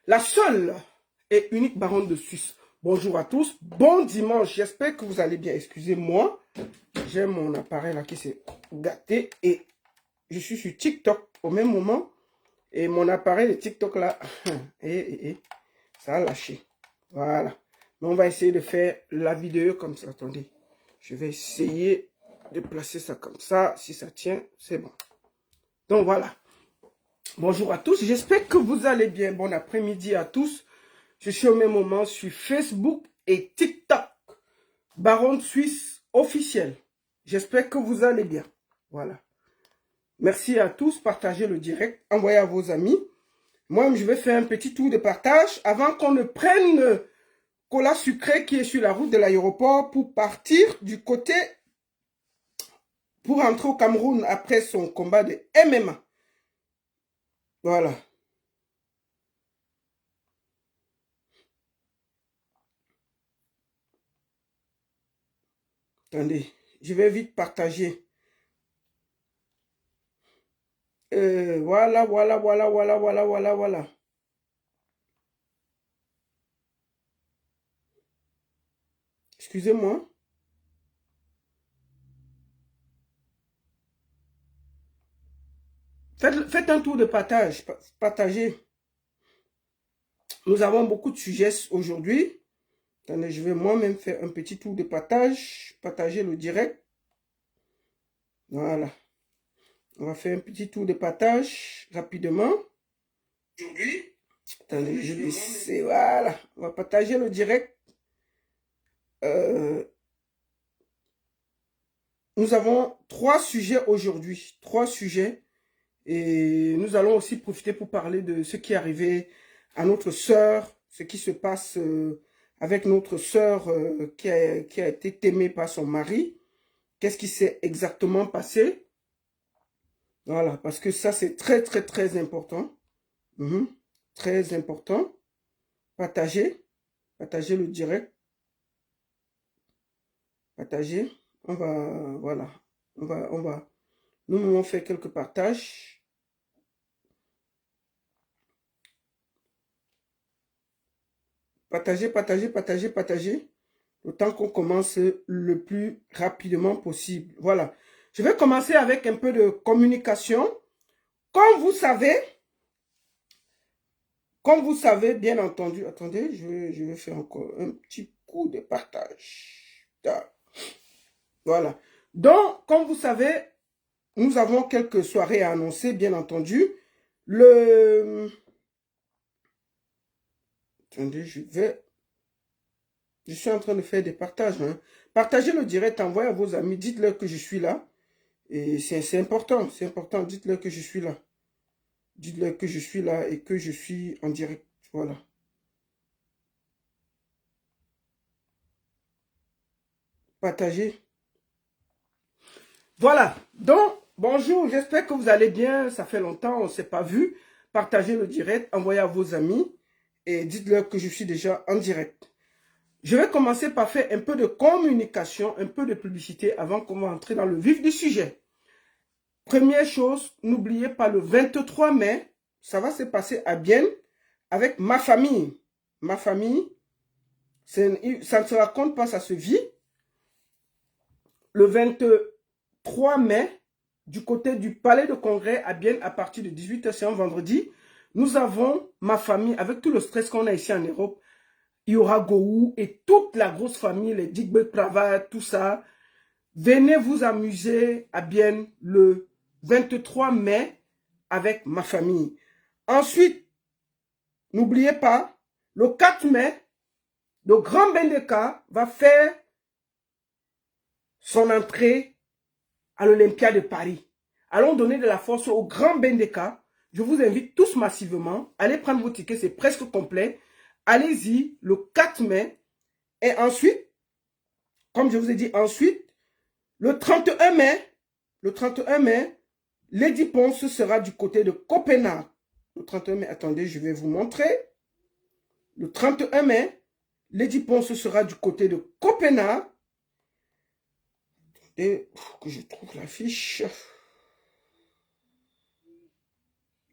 La seule et unique baronne de Suisse. Bonjour à tous, bon dimanche, j'espère que vous allez bien. Excusez-moi, j'ai mon appareil là qui s'est gâté et je suis sur TikTok au même moment. Et mon appareil de TikTok là, ça a lâché. Voilà. Mais on va essayer de faire la vidéo comme ça. Attendez, je vais essayer de placer ça comme ça. Si ça tient, c'est bon. Donc voilà. Bonjour à tous, j'espère que vous allez bien. Bon après-midi à tous. Je suis au même moment sur Facebook et TikTok. Baronne Suisse officielle. J'espère que vous allez bien. Voilà. Merci à tous. Partagez le direct. Envoyez à vos amis. Moi, je vais faire un petit tour de partage avant qu'on ne prenne le cola sucré qui est sur la route de l'aéroport pour partir du côté, pour rentrer au Cameroun après son combat de MMA. Voilà. Attendez, je vais vite partager. Voilà. Excusez-moi. Faites un tour de partage. Partagez. Nous avons beaucoup de sujets aujourd'hui. Attendez, je vais moi-même faire un petit tour de partage. Partager le direct. Voilà. On va faire un petit tour de partage rapidement. Aujourd'hui. Attendez, je vais laisser. Voilà. On va partager le direct. Nous avons 3 sujets aujourd'hui. 3 sujets. Et nous allons aussi profiter pour parler de ce qui est arrivé à notre sœur, ce qui se passe avec notre sœur qui a été aimée par son mari. Qu'est-ce qui s'est exactement passé? Voilà, parce que ça c'est très important. Très important. Partagez le direct. Partagez. On va, voilà, nous allons faire quelques partages. Partagez. Le temps qu'on commence le plus rapidement possible. Voilà. Je vais commencer avec un peu de communication. Comme vous savez, bien entendu, attendez, je vais faire encore un petit coup de partage. Voilà. Donc, comme vous savez, nous avons quelques soirées à annoncer, bien entendu. Attendez, je suis en train de faire des partages. Partagez le direct, envoyez à vos amis, dites-leur que je suis là. Et c'est important, dites-leur que je suis là. Dites-leur que je suis là et que je suis en direct. Voilà. Partagez. Voilà. Donc, bonjour, j'espère que vous allez bien. Ça fait longtemps, on ne s'est pas vu. Partagez le direct, envoyez à vos amis et dites-leur que je suis déjà en direct. Je vais commencer par faire un peu de communication, un peu de publicité avant qu'on va entrer dans le vif du sujet. Première chose, n'oubliez pas le 23 mai, ça va se passer à Bienne avec ma famille. Ma famille, ça ne se raconte pas, ça se vit. Le 23 mai, du côté du Palais de Congrès à Bienne, à partir de 18h, c'est un vendredi, nous avons ma famille, avec tout le stress qu'on a ici en Europe. Il y aura Gou et toute la grosse famille, les Digbek Prava, tout ça. Venez vous amuser à Bienne le 23 mai avec ma famille. Ensuite, n'oubliez pas, le 4 mai, le Grand Bendeka va faire son entrée à l'Olympia de Paris. Allons donner de la force au Grand Bendeka. Je vous invite tous massivement. Allez prendre vos tickets, c'est presque complet. Allez-y le 4 mai. Et ensuite, comme je vous ai dit, ensuite, le 31 mai, Lady Ponce sera du côté de Copenhague. Le 31 mai, attendez, je vais vous montrer. Le 31 mai, Lady Ponce sera du côté de Copenhague. Et que je trouve l'affiche.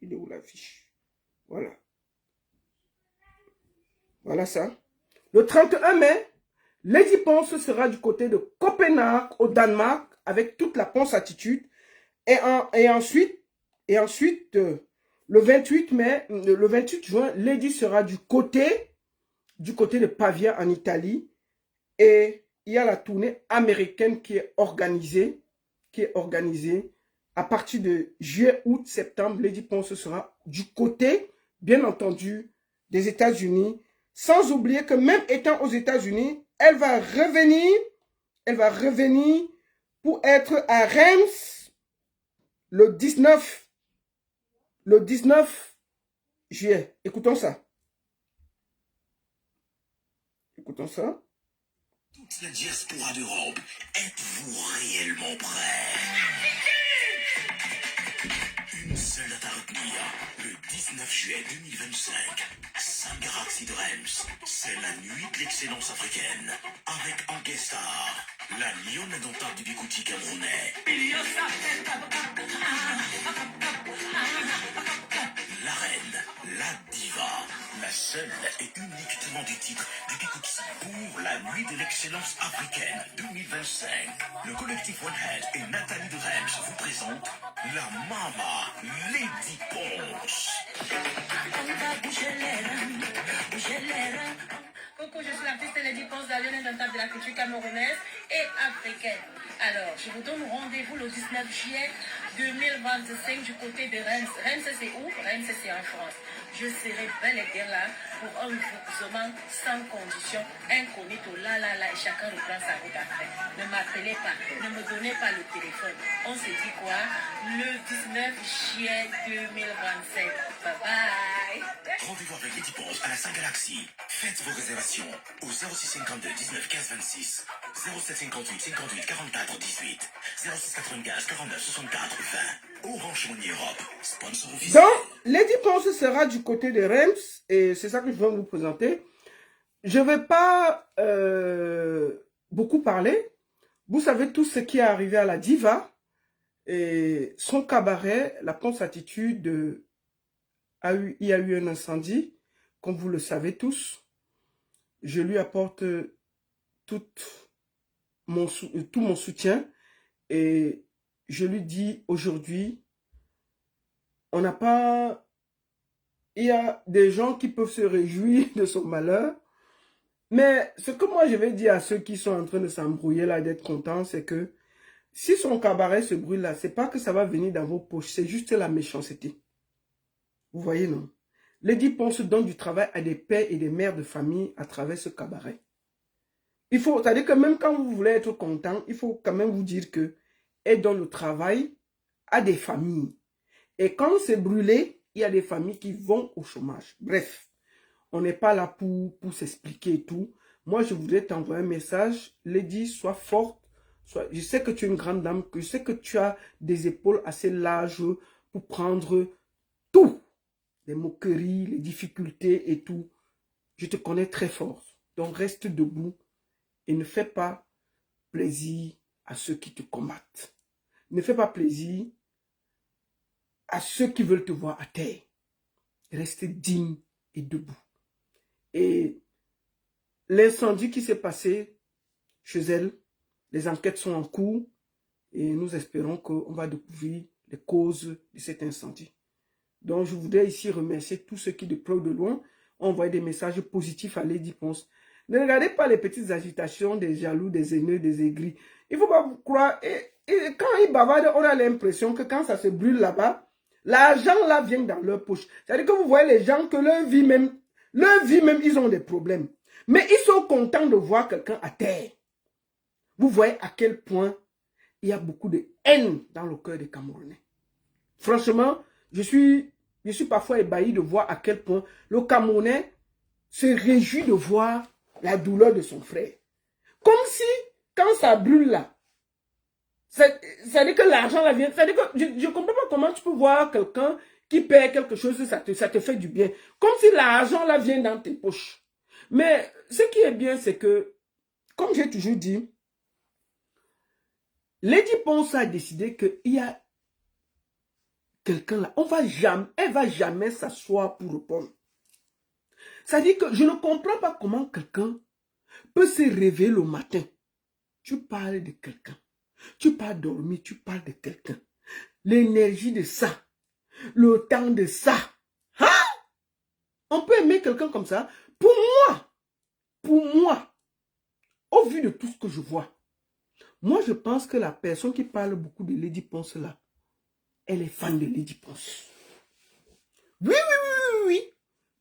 Il est où l'affiche? Voilà. Voilà ça. Le 31 mai, Lady Ponce sera du côté de Copenhague, au Danemark, avec toute la Ponce attitude. Et ensuite, le 28 mai, le 28 juin, Lady sera du côté de Pavia en Italie. Et il y a la tournée américaine qui est organisée à partir de juillet, août, septembre. Lady Ponce sera du côté, bien entendu, des États-Unis. Sans oublier que même étant aux États-Unis, elle va revenir pour être à Reims le 19 juillet. Écoutons ça. Écoutons ça. Toute la diaspora d'Europe, êtes-vous réellement prêts? Une seule date à retenir, le 19 juillet 2025, Saint-Galaxy de Reims, c'est la nuit de l'excellence africaine, avec en guest star, la lionne indomptable du bigouti camerounais. La reine, la diva, la seule et unique tenant du titre du bigouti pour la nuit de l'excellence africaine 2025. Le collectif One Head et Nathalie de Reims vous présentent la Mama Lady Ponce. Coucou, je suis l'artiste Lady Ponce, la lionne indomptable de la culture camerounaise et africaine. Alors, je vous donne rendez-vous le 19 juillet 2025 du côté de Reims. Reims, c'est où? Reims, c'est en France. Je serai bel et bien là pour un mouvement sans condition, incognito, là, et chacun reprend sa route après. Ne m'appelez pas, ne me donnez pas le téléphone. On se dit quoi? Le 19 juillet 2025. Bye bye. Rendez-vous avec Lady Ponce à la Saint-Galaxy. Faites vos réservations au 0652 19 15 26, 0758 58 44 18, 06 95 49 64 20. Orange Money Europe, sponsor officiel. Donc, Lady Ponce sera du côté de Reims et c'est ça que je vais vous présenter. Je ne vais pas beaucoup parler. Vous savez tout ce qui est arrivé à la diva et son cabaret, la Ponce Attitude, il y a eu un incendie, comme vous le savez tous. Je lui apporte tout mon soutien et je lui dis aujourd'hui, on n'a pas... Il y a des gens qui peuvent se réjouir de son malheur, mais ce que moi je vais dire à ceux qui sont en train de s'embrouiller là, d'être contents, c'est que si son cabaret se brûle là, c'est pas que ça va venir dans vos poches, c'est juste la méchanceté. Vous voyez, non? Lady Ponce donne du travail à des pères et des mères de famille à travers ce cabaret. Il faut, c'est-à-dire que même quand vous voulez être content, il faut quand même vous dire que elle donne le travail à des familles. Et quand c'est brûlé, il y a des familles qui vont au chômage. Bref, on n'est pas là pour s'expliquer et tout. Moi, je voudrais t'envoyer un message. Lady, sois forte. Je sais que tu es une grande dame, que je sais que tu as des épaules assez larges pour prendre tout. Les moqueries, les difficultés et tout. Je te connais très fort. Donc, reste debout et ne fais pas plaisir à ceux qui te combattent. Ne fais pas plaisir à ceux qui veulent te voir à terre. Reste digne et debout. Et l'incendie qui s'est passé chez elle, les enquêtes sont en cours et nous espérons qu'on va découvrir les causes de cet incendie. Donc je voudrais ici remercier tous ceux qui de près ou de loin ont envoyé des messages positifs à Lady Ponce. Ne regardez pas les petites agitations des jaloux, des haineux, des aigris. Il ne faut pas vous croire. Et quand ils bavardent, on a l'impression que quand ça se brûle là-bas, l'argent là vient dans leur poche. C'est-à-dire que vous voyez les gens que leur vie même, ils ont des problèmes. Mais ils sont contents de voir quelqu'un à terre. Vous voyez à quel point il y a beaucoup de haine dans le cœur des Camerounais. Franchement, je suis parfois ébahi de voir à quel point le Camerounais se réjouit de voir la douleur de son frère. Comme si, quand ça brûle là, c'est-à-dire que l'argent là vient, c'est-à-dire que je ne comprends pas comment tu peux voir quelqu'un qui perd quelque chose, ça te fait du bien. Comme si l'argent là vient dans tes poches. Mais ce qui est bien, c'est que, comme j'ai toujours dit, Lady Ponce a décidé qu'il y a quelqu'un là, elle va jamais s'asseoir pour répondre. Ça dit que je ne comprends pas comment quelqu'un peut se réveiller le matin. Tu parles de quelqu'un. Tu parles dormir, tu parles de quelqu'un. L'énergie de ça. Le temps de ça. Hein? On peut aimer quelqu'un comme ça. Pour moi, au vu de tout ce que je vois, moi je pense que la personne qui parle beaucoup de Lady Ponce là, elle est fan de Lady Ponce. Oui.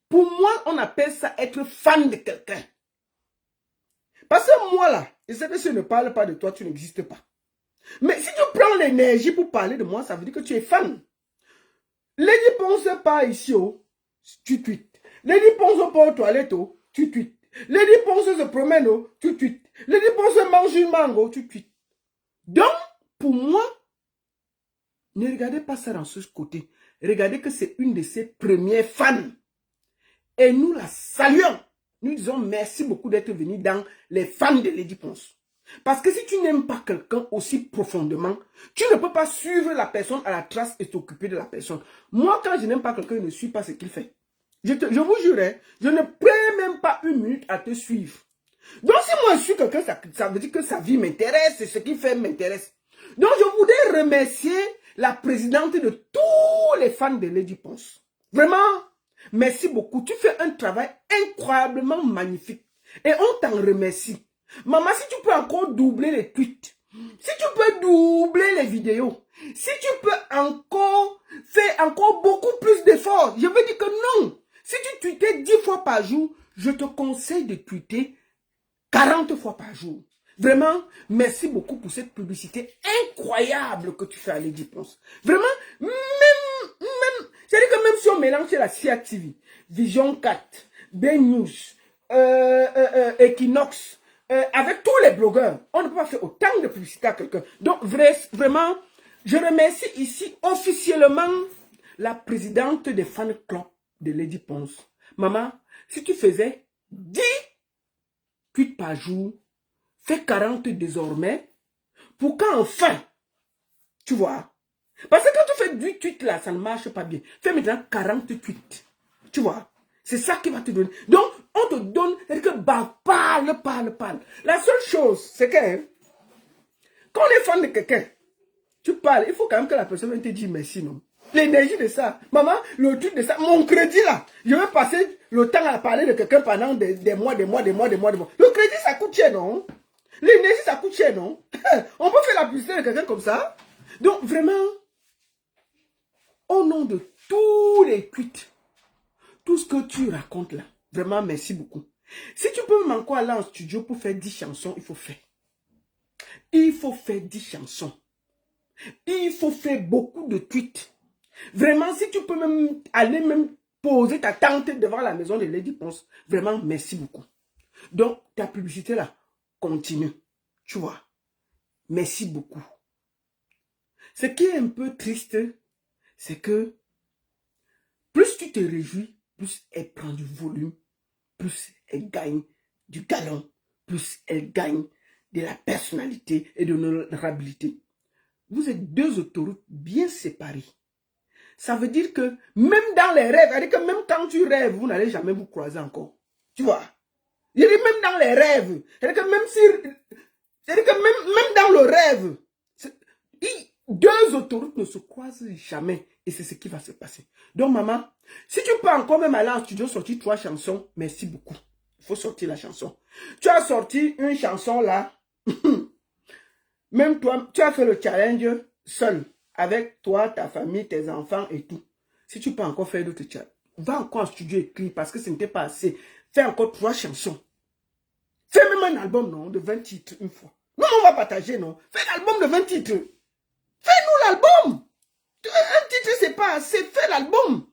Pour moi, on appelle ça être fan de quelqu'un. Parce que moi là, je sais que si je ne parle pas de toi, tu n'existes pas. Mais si tu prends l'énergie pour parler de moi, ça veut dire que tu es fan. Lady Ponce part ici, oh, tu tweets. Lady Ponce part aux toilettes, oh, tu tweets. Lady Ponce se promène, oh, tu tweets. Lady Ponce mange une mango, tu tweets. Donc, pour moi, ne regardez pas ça dans ce côté. Regardez que c'est une de ses premières fans. Et nous la saluons. Nous disons merci beaucoup d'être venu dans les fans de Lady Ponce. Parce que si tu n'aimes pas quelqu'un aussi profondément, tu ne peux pas suivre la personne à la trace et t'occuper de la personne. Moi, quand je n'aime pas quelqu'un, je ne suis pas ce qu'il fait. Je vous jure, je ne prends même pas une minute à te suivre. Donc, si moi je suis quelqu'un, ça veut dire que sa vie m'intéresse et ce qu'il fait m'intéresse. Donc, je voudrais remercier la présidente de tous les fans de Lady Ponce. Vraiment, merci beaucoup. Tu fais un travail incroyablement magnifique. Et on t'en remercie. Maman, si tu peux encore doubler les tweets, si tu peux doubler les vidéos, si tu peux encore faire encore beaucoup plus d'efforts, je veux dire que non. Si tu tweetais 10 fois par jour, je te conseille de tweeter 40 fois par jour. Vraiment, merci beaucoup pour cette publicité incroyable que tu fais à Lady Ponce. Vraiment, c'est-à-dire que même si on mélange la CIA TV, Vision 4, B-News, Equinox, avec tous les blogueurs, on ne peut pas faire autant de publicité à quelqu'un. Donc, vraiment, je remercie ici officiellement la présidente des fan clubs de Lady Ponce. Maman, si tu faisais 10 tweets par jour, fais 40 désormais, pour qu'enfin, tu vois. Parce que quand tu fais 10 tweets là, ça ne marche pas bien. Fais maintenant 40 tweets. Tu vois. C'est ça qui va te donner. Donc, on te donne, c'est-à-dire que bah, parle. La seule chose, c'est que quand on est fan de quelqu'un, tu parles, il faut quand même que la personne vienne te dire merci, non? L'énergie de ça. Maman, le truc de ça, mon crédit là, je vais passer le temps à parler de quelqu'un pendant des mois. Le crédit, ça coûte cher, non? L'énergie, ça coûte cher, non? On peut faire la publicité de quelqu'un comme ça? Donc, vraiment, au nom de tous les tweets, tout ce que tu racontes là, vraiment, merci beaucoup. Si tu peux même encore aller en studio pour faire 10 chansons, il faut faire. Il faut faire 10 chansons. Il faut faire beaucoup de tweets. Vraiment, si tu peux même aller même poser ta tente devant la maison de Lady Ponce, vraiment, merci beaucoup. Donc, ta publicité là, continue. Tu vois. Merci beaucoup. Ce qui est un peu triste, c'est que plus tu te réjouis, plus elle prend du volume, plus elle gagne du galon, plus elle gagne de la personnalité et de l'honorabilité. Vous êtes deux autoroutes bien séparées. Ça veut dire que même dans les rêves, c'est-à-dire que même quand tu rêves, vous n'allez jamais vous croiser encore. Tu vois? Je dis même dans les rêves. C'est-à-dire que même si... C'est-à-dire que même dans le rêve, deux autoroutes ne se croisent jamais. Et c'est ce qui va se passer. Donc, maman, si tu peux encore même aller en studio sortir 3 chansons, merci beaucoup. Il faut sortir la chanson. Tu as sorti une chanson là. Même toi, tu as fait le challenge seul. Avec toi, ta famille, tes enfants et tout. Si tu peux encore faire d'autres challenges, va encore en studio écrire parce que ce n'était pas assez. Fais encore 3 chansons. Fais même un album, non, de 20 titres une fois. Non, on va partager, non. Fais un album de 20 titres. Fais-nous l'album. Un titre, c'est pas assez. Fais l'album.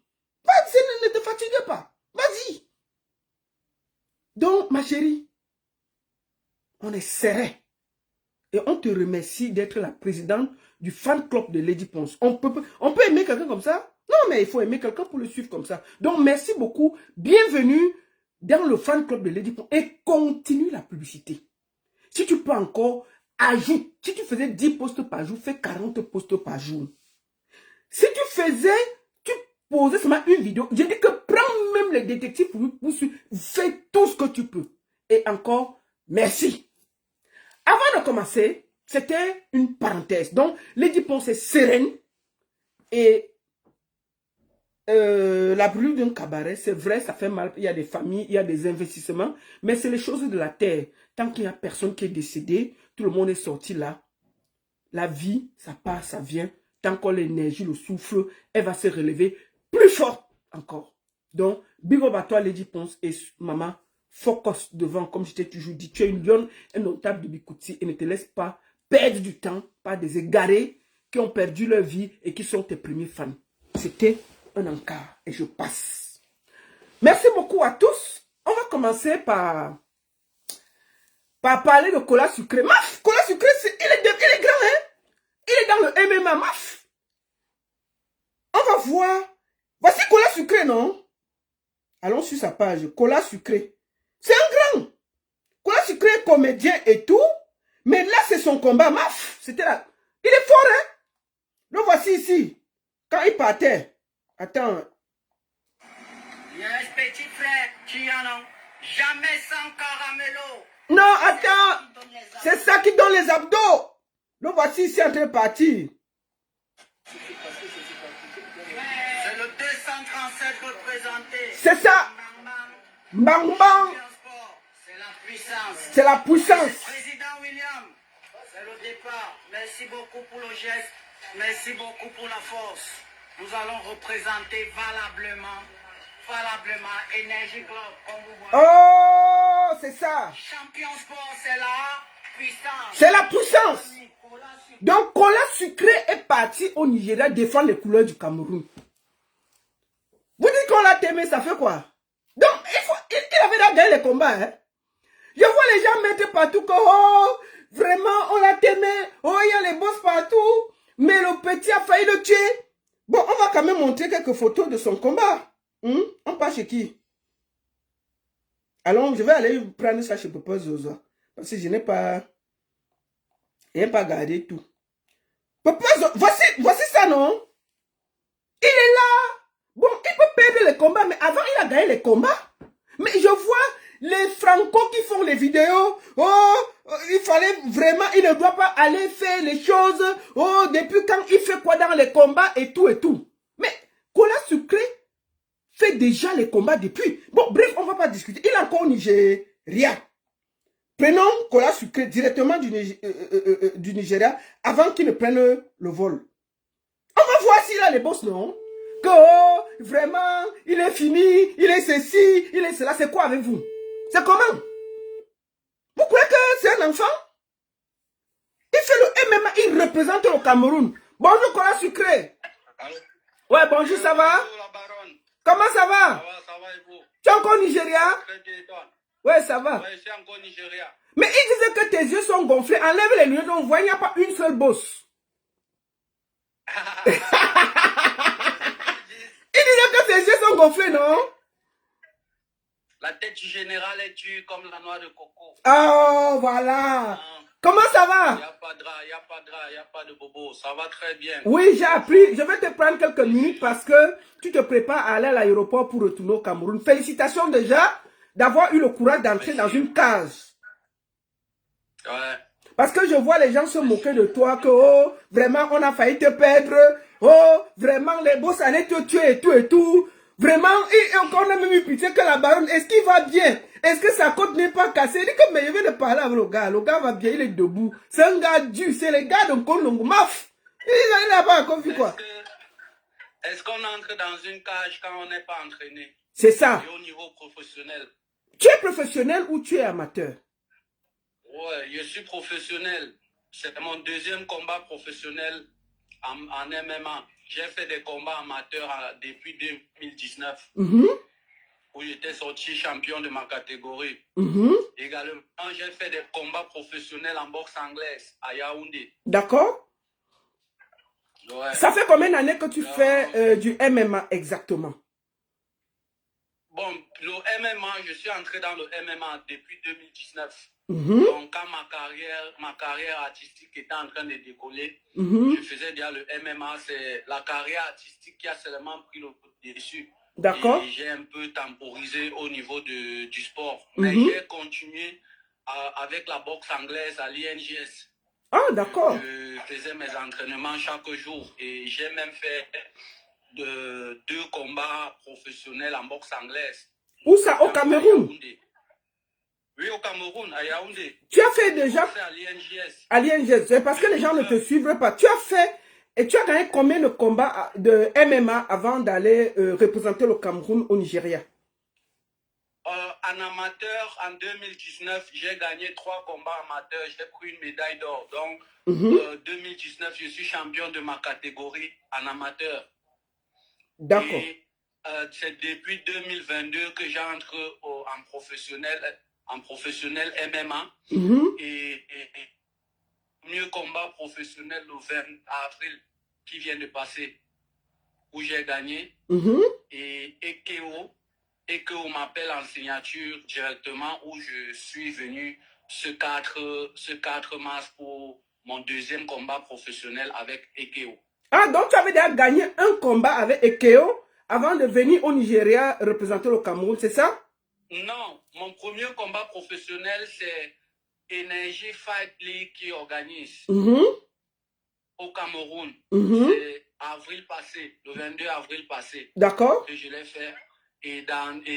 Ne te fatigue pas. Vas-y. Donc, ma chérie, on est serré. Et on te remercie d'être la présidente du fan club de Lady Ponce. On peut aimer quelqu'un comme ça? Non, mais il faut aimer quelqu'un pour le suivre comme ça. Donc, merci beaucoup. Bienvenue dans le fan club de Lady Ponce. Et continue la publicité. Si tu peux encore, ajoute. Si tu faisais 10 posts par jour, fais 40 posts par jour. Si tu posais seulement une vidéo, je dis que prends même les détectives pour suivre. Fais tout ce que tu peux. Et encore, merci. Avant de commencer, c'était une parenthèse. Donc, Lady Ponce est sereine. Et la brûlure d'un cabaret, c'est vrai, ça fait mal. Il y a des familles, il y a des investissements. Mais c'est les choses de la terre. Tant qu'il n'y a personne qui est décédé, tout le monde est sorti là. La vie, ça part, ça vient. Tant qu'on l'énergie, le souffle, elle va se relever plus fort encore. Donc, big up à toi, Lady Ponce et maman. Focus devant, comme je t'ai toujours dit. Tu es une lionne indomptable de Bikouti et ne te laisse pas perdre du temps par des égarés qui ont perdu leur vie et qui sont tes premiers fans. C'était un encart et je passe. Merci beaucoup à tous. On va commencer par parler de Cola Sucré. Maf, Cola Sucré, il est grand, hein? Il est dans le MMA, maf. On va voir. Voici Cola Sucré, non? Allons sur sa page. Cola Sucré. C'est un grand. Cola Sucré est comédien et tout. Mais là, c'est son combat, maf. C'était là. Il est fort, hein? Le voici ici. Quand il partait. Attends. Yes, petit frère, tu en as jamais sans caramello. Non, attends. C'est ça qui donne les abdos. Le voici ici en train de partir. C'est le 237 représenté. C'est ça. Bang bang. C'est la puissance. C'est la puissance. Président William, c'est le départ. Merci beaucoup pour le geste. Merci beaucoup pour la force. Nous allons représenter valablement Energy Club, comme vous voyez. Oh, c'est ça. Champion Sport, c'est la puissance. C'est la puissance. Donc, Cola Sucré est parti au Nigeria défendre les couleurs du Cameroun. Vous dites qu'on l'a aimé, ça fait quoi? Donc, il avait déjà gagné les combats. Hein? Je vois les gens mettre partout que, oh, vraiment, on l'a aimé. Oh, il y a les boss partout. Mais le petit a failli le tuer. Bon, on va quand même montrer quelques photos de son combat. On part chez qui? Alors, je vais aller prendre ça chez Papa Zozo. Parce que je n'ai pas gardé tout. Papa Zozo, voici ça, non? Il est là. Bon, il peut perdre les combats, mais avant, il a gagné les combats. Mais je vois les Franco qui font les vidéos. Oh, il fallait vraiment, il ne doit pas aller faire les choses. Oh, depuis quand il fait quoi dans les combats et tout et tout. Mais Cola Sucré fait déjà les combats depuis. Bon, bref, on ne va pas discuter. Il est encore au Nigeria. Prenons Cola Sucré directement du Nigeria avant qu'il ne prenne le vol. On va voir s'il a les boss, non? Que oh, vraiment, il est fini, il est ceci, il est cela. C'est quoi avec vous? C'est comment? Vous croyez que c'est un enfant? Il fait le MMA, il représente le Cameroun. Bonjour Cola Sucré. Allô? Ouais, bonjour, ça va? Bonjour la baronne. Comment ça va? Ça va et vous? Tu es encore au Nigeria? Très bien, et toi? Ouais, ça va. Ouais, je suis encore au Nigeria. Mais il disait que tes yeux sont gonflés. Enlève les lunettes, on voit, il n'y a pas une seule bosse. Il disait que tes yeux sont gonflés, non? La tête du général est dure comme la noix de coco. Oh, voilà. Comment ça Il va? n'y a pas de drap, il n'y a pas de drap, il n'y a pas de bobo. Ça va très bien. Oui, j'ai appris. Je vais te prendre quelques minutes parce que tu te prépares à aller à l'aéroport pour retourner au Cameroun. Félicitations déjà d'avoir eu le courage d'entrer dans une case. Ouais. Parce que je vois les gens se moquer de toi que, oh, vraiment, on a failli te perdre. Oh, vraiment, les boss allaient te tuer et tout et tout. Vraiment, et on a même eu pitié que la baronne, est-ce qu'il va bien? Est-ce que sa côte n'est pas cassée? Il dit que, mais je viens de parler avec le gars. Le gars va bien, il est debout. C'est un gars dur, c'est le gars de Kondongo. Maf! Il n'a pas encore vu quoi? Est-ce qu'on entre dans une cage quand on n'est pas entraîné? C'est ça. Et au niveau professionnel? Tu es professionnel ou tu es amateur? Ouais, je suis professionnel. C'est mon deuxième combat professionnel en MMA. J'ai fait des combats amateurs depuis 2019. Où j'étais sorti champion de ma catégorie. Également, j'ai fait des combats professionnels en boxe anglaise à Yaoundé. D'accord. Ouais. Ça fait combien d'années que tu fais du MMA exactement? Bon, le MMA, je suis entré dans le MMA depuis 2019. Mhm. Donc, quand ma carrière artistique était en train de décoller, Mhm. je faisais déjà le MMA. C'est la carrière artistique qui a seulement pris le dessus. D'accord. Et j'ai un peu temporisé au niveau du sport. Mais Mhm. j'ai continué avec la boxe anglaise à l'INJS. Ah, d'accord. Je faisais mes entraînements chaque jour et j'ai même fait 2 combats professionnels en boxe anglaise. Où ça? Au Cameroun? Oui, au Cameroun, à Yaoundé. Tu as fait déjà à l'INJS. à l'INGS. C'est parce que les gens ne te suivent pas. Tu as fait et tu as gagné combien de combats de MMA avant d'aller représenter le Cameroun au Nigeria? En amateur, en 2019, j'ai gagné 3 combats amateurs. J'ai pris une médaille d'or. Donc, 2019, je suis champion de ma catégorie en amateur. D'accord. Et c'est depuis 2022 que j'entre en professionnel MMA. Et mieux combat professionnel le 20 avril qui vient de passer, où j'ai gagné. Et Ekeo m'appelle en signature directement, où je suis venu ce 4 mars pour mon 2e combat professionnel avec Ekeo. Ah, donc tu avais déjà gagné un combat avec Ekeo avant de venir au Nigeria représenter le Cameroun, c'est ça? Non, mon premier combat professionnel, c'est Energy Fight League qui organise au Cameroun. C'est avril passé, le 22 avril passé. D'accord. Que je l'ai fait. Et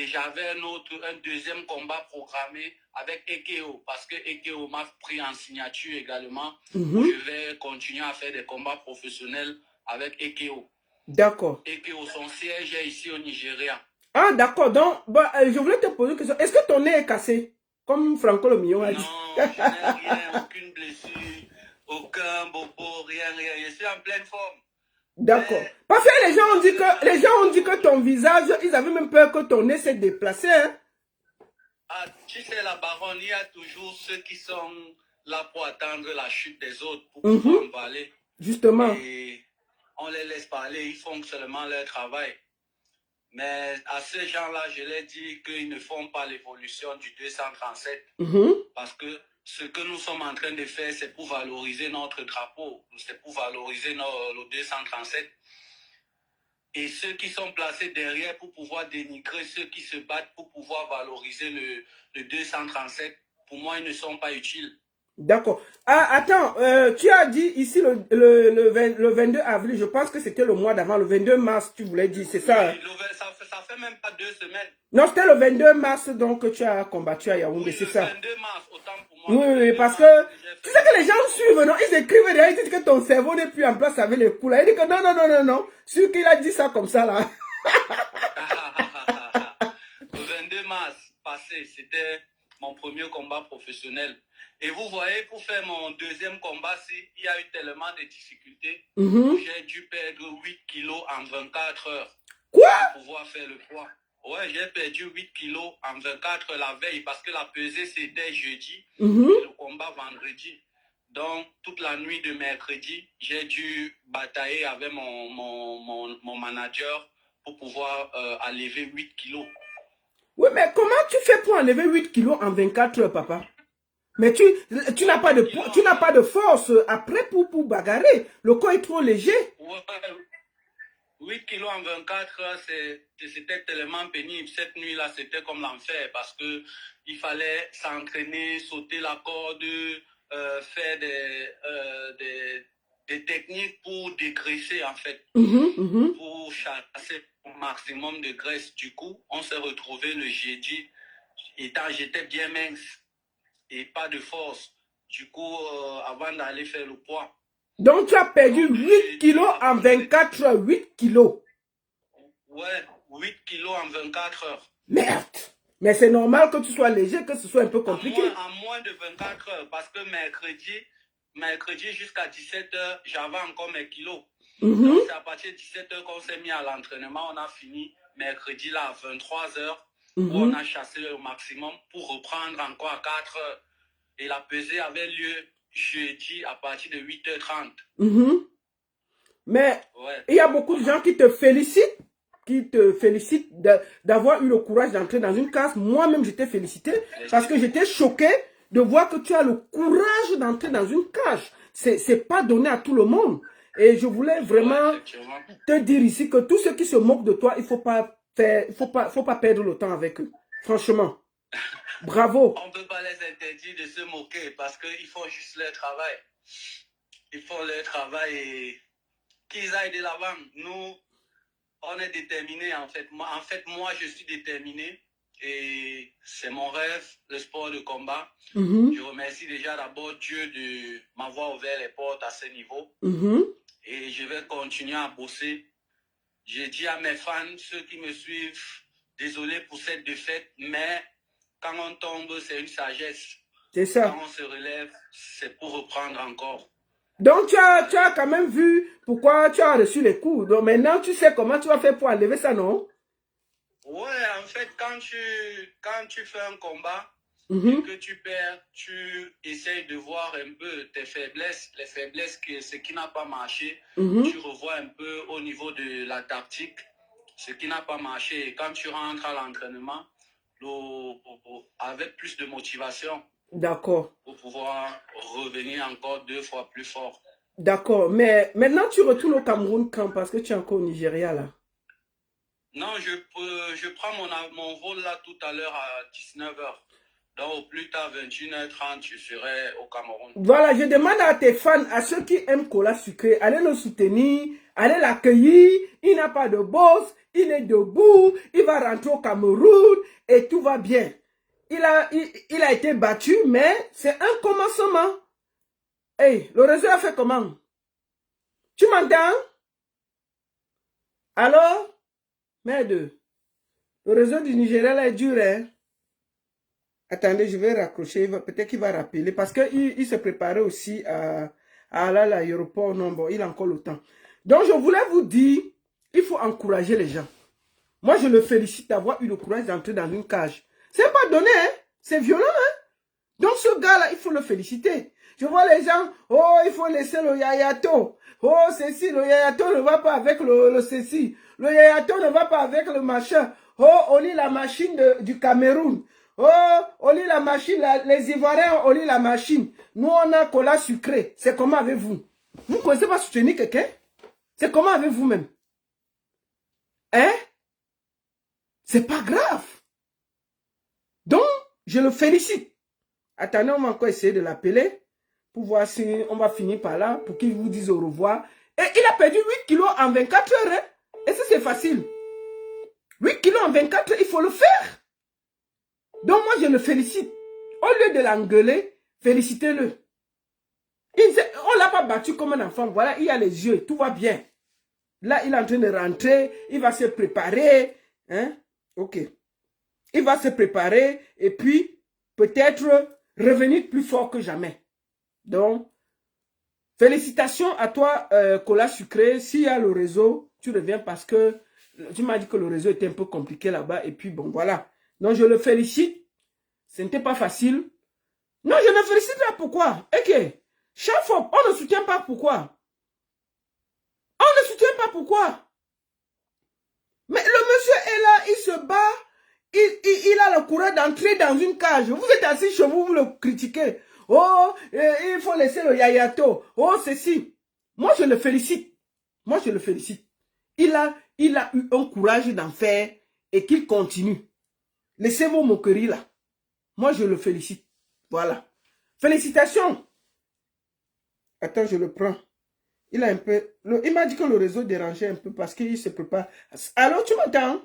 j'avais un 2e combat programmé avec Ekeo, parce que Ekeo m'a pris en signature également. Je vais continuer à faire des combats professionnels avec Ekeo. D'accord. Ekeo, son siège est ici au Nigeria. Ah, d'accord. Donc, je voulais te poser une question. Est-ce que ton nez est cassé? Comme Franco le Millon a dit. Non, je n'ai rien, aucune blessure, aucun bobo, rien. Je suis en pleine forme. D'accord. Parce que les gens ont dit que ton visage, ils avaient même peur que ton nez s'est déplacé. Hein? Ah, tu sais, la baronne, il y a toujours ceux qui sont là pour attendre la chute des autres, pour pouvoir en parler. Justement. Et on les laisse parler, ils font seulement leur travail. Mais à ces gens-là, je leur dis qu'ils ne font pas l'évolution du 237. Parce que ce que nous sommes en train de faire, c'est pour valoriser notre drapeau. C'est pour valoriser le 237. Et ceux qui sont placés derrière pour pouvoir dénigrer ceux qui se battent pour pouvoir valoriser le 237, pour moi, ils ne sont pas utiles. D'accord. Ah, attends, tu as dit ici le 22 avril, je pense que c'était le mois d'avant, le 22 mars, tu voulais dire, c'est ça? Oui, ça fait même pas 2 semaines. Non, c'était le 22 mars, donc que tu as combattu à Yaoundé, c'est ça? Le 22 mars, autant pour moi. Oui, parce que tu sais que les gens suivent, non? Ils écrivent derrière, ils disent que ton cerveau n'est plus en place avec les coups là. Ils disent que non. Celui qui a dit ça comme ça là. Le 22 mars passé, c'était mon premier combat professionnel. Et vous voyez, pour faire mon 2e combat, il y a eu tellement de difficultés. J'ai dû perdre 8 kilos en 24 heures. Quoi? Pour pouvoir faire le poids. Ouais, j'ai perdu 8 kilos en 24 heures la veille parce que la pesée c'était jeudi et le combat vendredi. Donc, toute la nuit de mercredi, j'ai dû batailler avec mon manager pour pouvoir enlever 8 kilos. Oui, mais comment tu fais pour enlever 8 kilos en 24 heures, papa? Mais tu n'as pas de force après pour bagarrer. Le corps est trop léger. Ouais, 8 kilos en 24 heures, c'était tellement pénible. Cette nuit-là, c'était comme l'enfer parce que il fallait s'entraîner, sauter la corde, faire des techniques pour dégraisser, en fait, pour chasser au maximum de graisse. Du coup, on s'est retrouvé le jeudi, j'étais bien mince et pas de force. Du coup, avant d'aller faire le poids. Donc, tu as perdu 8 kilos en 24 heures. 8 kilos. Ouais, 8 kilos en 24 heures. Merde. Mais c'est normal que tu sois léger, que ce soit un peu compliqué. En moins de 24 heures, parce que mercredi jusqu'à 17 heures, j'avais encore mes kilos. Donc, c'est à partir de 17 heures qu'on s'est mis à l'entraînement. On a fini mercredi là à 23 heures, où on a chassé au maximum pour reprendre encore à 4 heures. Et la pesée avait lieu jeudi à partir de 8h30. Mais il y a beaucoup de gens qui te félicitent qui te félicite d'avoir eu le courage d'entrer dans une case. Moi-même, j'étais félicité parce que j'étais choqué de voir que tu as le courage d'entrer dans une cage. C'est pas donné à tout le monde. Et je voulais vraiment te dire ici que tous ceux qui se moquent de toi, il faut pas perdre le temps avec eux. Franchement. Bravo. On ne peut pas les interdire de se moquer parce qu'ils font juste leur travail. Ils font leur travail et qu'ils aillent de l'avant. Nous, on est déterminés en fait. Moi, je suis déterminé et c'est mon rêve, le sport de combat. Je remercie déjà d'abord Dieu de m'avoir ouvert les portes à ce niveau. Et je vais continuer à bosser. J'ai dit à mes fans, ceux qui me suivent, désolé pour cette défaite, mais quand on tombe, c'est une sagesse. C'est ça. Quand on se relève, c'est pour reprendre encore. Donc, tu as quand même vu pourquoi tu as reçu les coups. Donc, maintenant, tu sais comment tu vas faire pour enlever ça, non? Ouais, en fait, quand tu fais un combat et que tu perds, tu essayes de voir un peu tes faiblesses, les faiblesses, ce qui n'a pas marché. Tu revois un peu au niveau de la tactique, ce qui n'a pas marché. Et quand tu rentres à l'entraînement, avec plus de motivation. D'accord. Pour pouvoir revenir encore 2 fois plus fort. D'accord. Mais maintenant, tu retournes au Cameroun quand? Parce que tu es encore au Nigeria, là. Non, je prends mon vol là tout à l'heure à 19h. Donc, au plus tard, 21h30, je serai au Cameroun. Voilà, je demande à tes fans, à ceux qui aiment Cola Sucré, allez le soutenir, allez l'accueillir. Il n'a pas de boss, il est debout, il va rentrer au Cameroun et tout va bien. Il a été battu, mais c'est un commencement. Hey, le réseau a fait comment? Tu m'entends? Alors? Merde. Le réseau du Nigeria là est dur, hein? Attendez, je vais raccrocher. Peut-être qu'il va rappeler. Parce qu'il se préparait aussi à aller à l'aéroport. Non, bon, il a encore le temps. Donc, je voulais vous dire, il faut encourager les gens. Moi, je le félicite d'avoir eu le courage d'entrer dans une cage. C'est pas donné, hein? C'est violent, hein? Donc, ce gars-là, il faut le féliciter. Je vois les gens, oh, il faut laisser le yayato. Oh, ceci, le yayato ne va pas avec le ceci. Le yayato ne va pas avec le machin. Oh, on lit la machine du Cameroun. Oh, on lit la machine, les Ivoiriens, on lit la machine. Nous, on a Cola Sucré. C'est comment avec vous? Vous ne connaissez pas soutenir quelqu'un? C'est comment avec vous-même? Hein? C'est pas grave. Donc, je le félicite. Attendez, on va encore essayer de l'appeler pour voir si on va finir par là, pour qu'il vous dise au revoir. Et il a perdu 8 kilos en 24 heures. Hein? Et ça, c'est facile. 8 kilos en 24 heures, il faut le faire. Donc, moi, je le félicite. Au lieu de l'engueuler, félicitez-le. On ne l'a pas battu comme un enfant. Voilà, il a les yeux, tout va bien. Là, il est en train de rentrer, il va se préparer. Hein? Ok. Il va se préparer et puis, peut-être, revenir plus fort que jamais. Donc, félicitations à toi, Cola Sucré. S'il y a le réseau, tu reviens parce que tu m'as dit que le réseau était un peu compliqué là-bas. Et puis, bon, voilà. Donc, je le félicite. Ce n'était pas facile. Non, je le félicite là. Pourquoi? Ok. Chaque fois, on ne soutient pas pourquoi. On ne soutient pas pourquoi. Mais le monsieur est là, il se bat. Il a le courage d'entrer dans une cage. Vous êtes assis chez vous, vous le critiquez. Oh, il faut laisser le yayato. Oh, ceci. Moi, je le félicite. Moi, je le félicite. Il a eu un courage d'en faire et qu'il continue. Laissez vos moqueries là. Moi, je le félicite. Voilà. Félicitations. Attends, je le prends. Il a un peu... il m'a dit que le réseau dérangeait un peu parce qu'il se prépare. Allô, tu m'entends?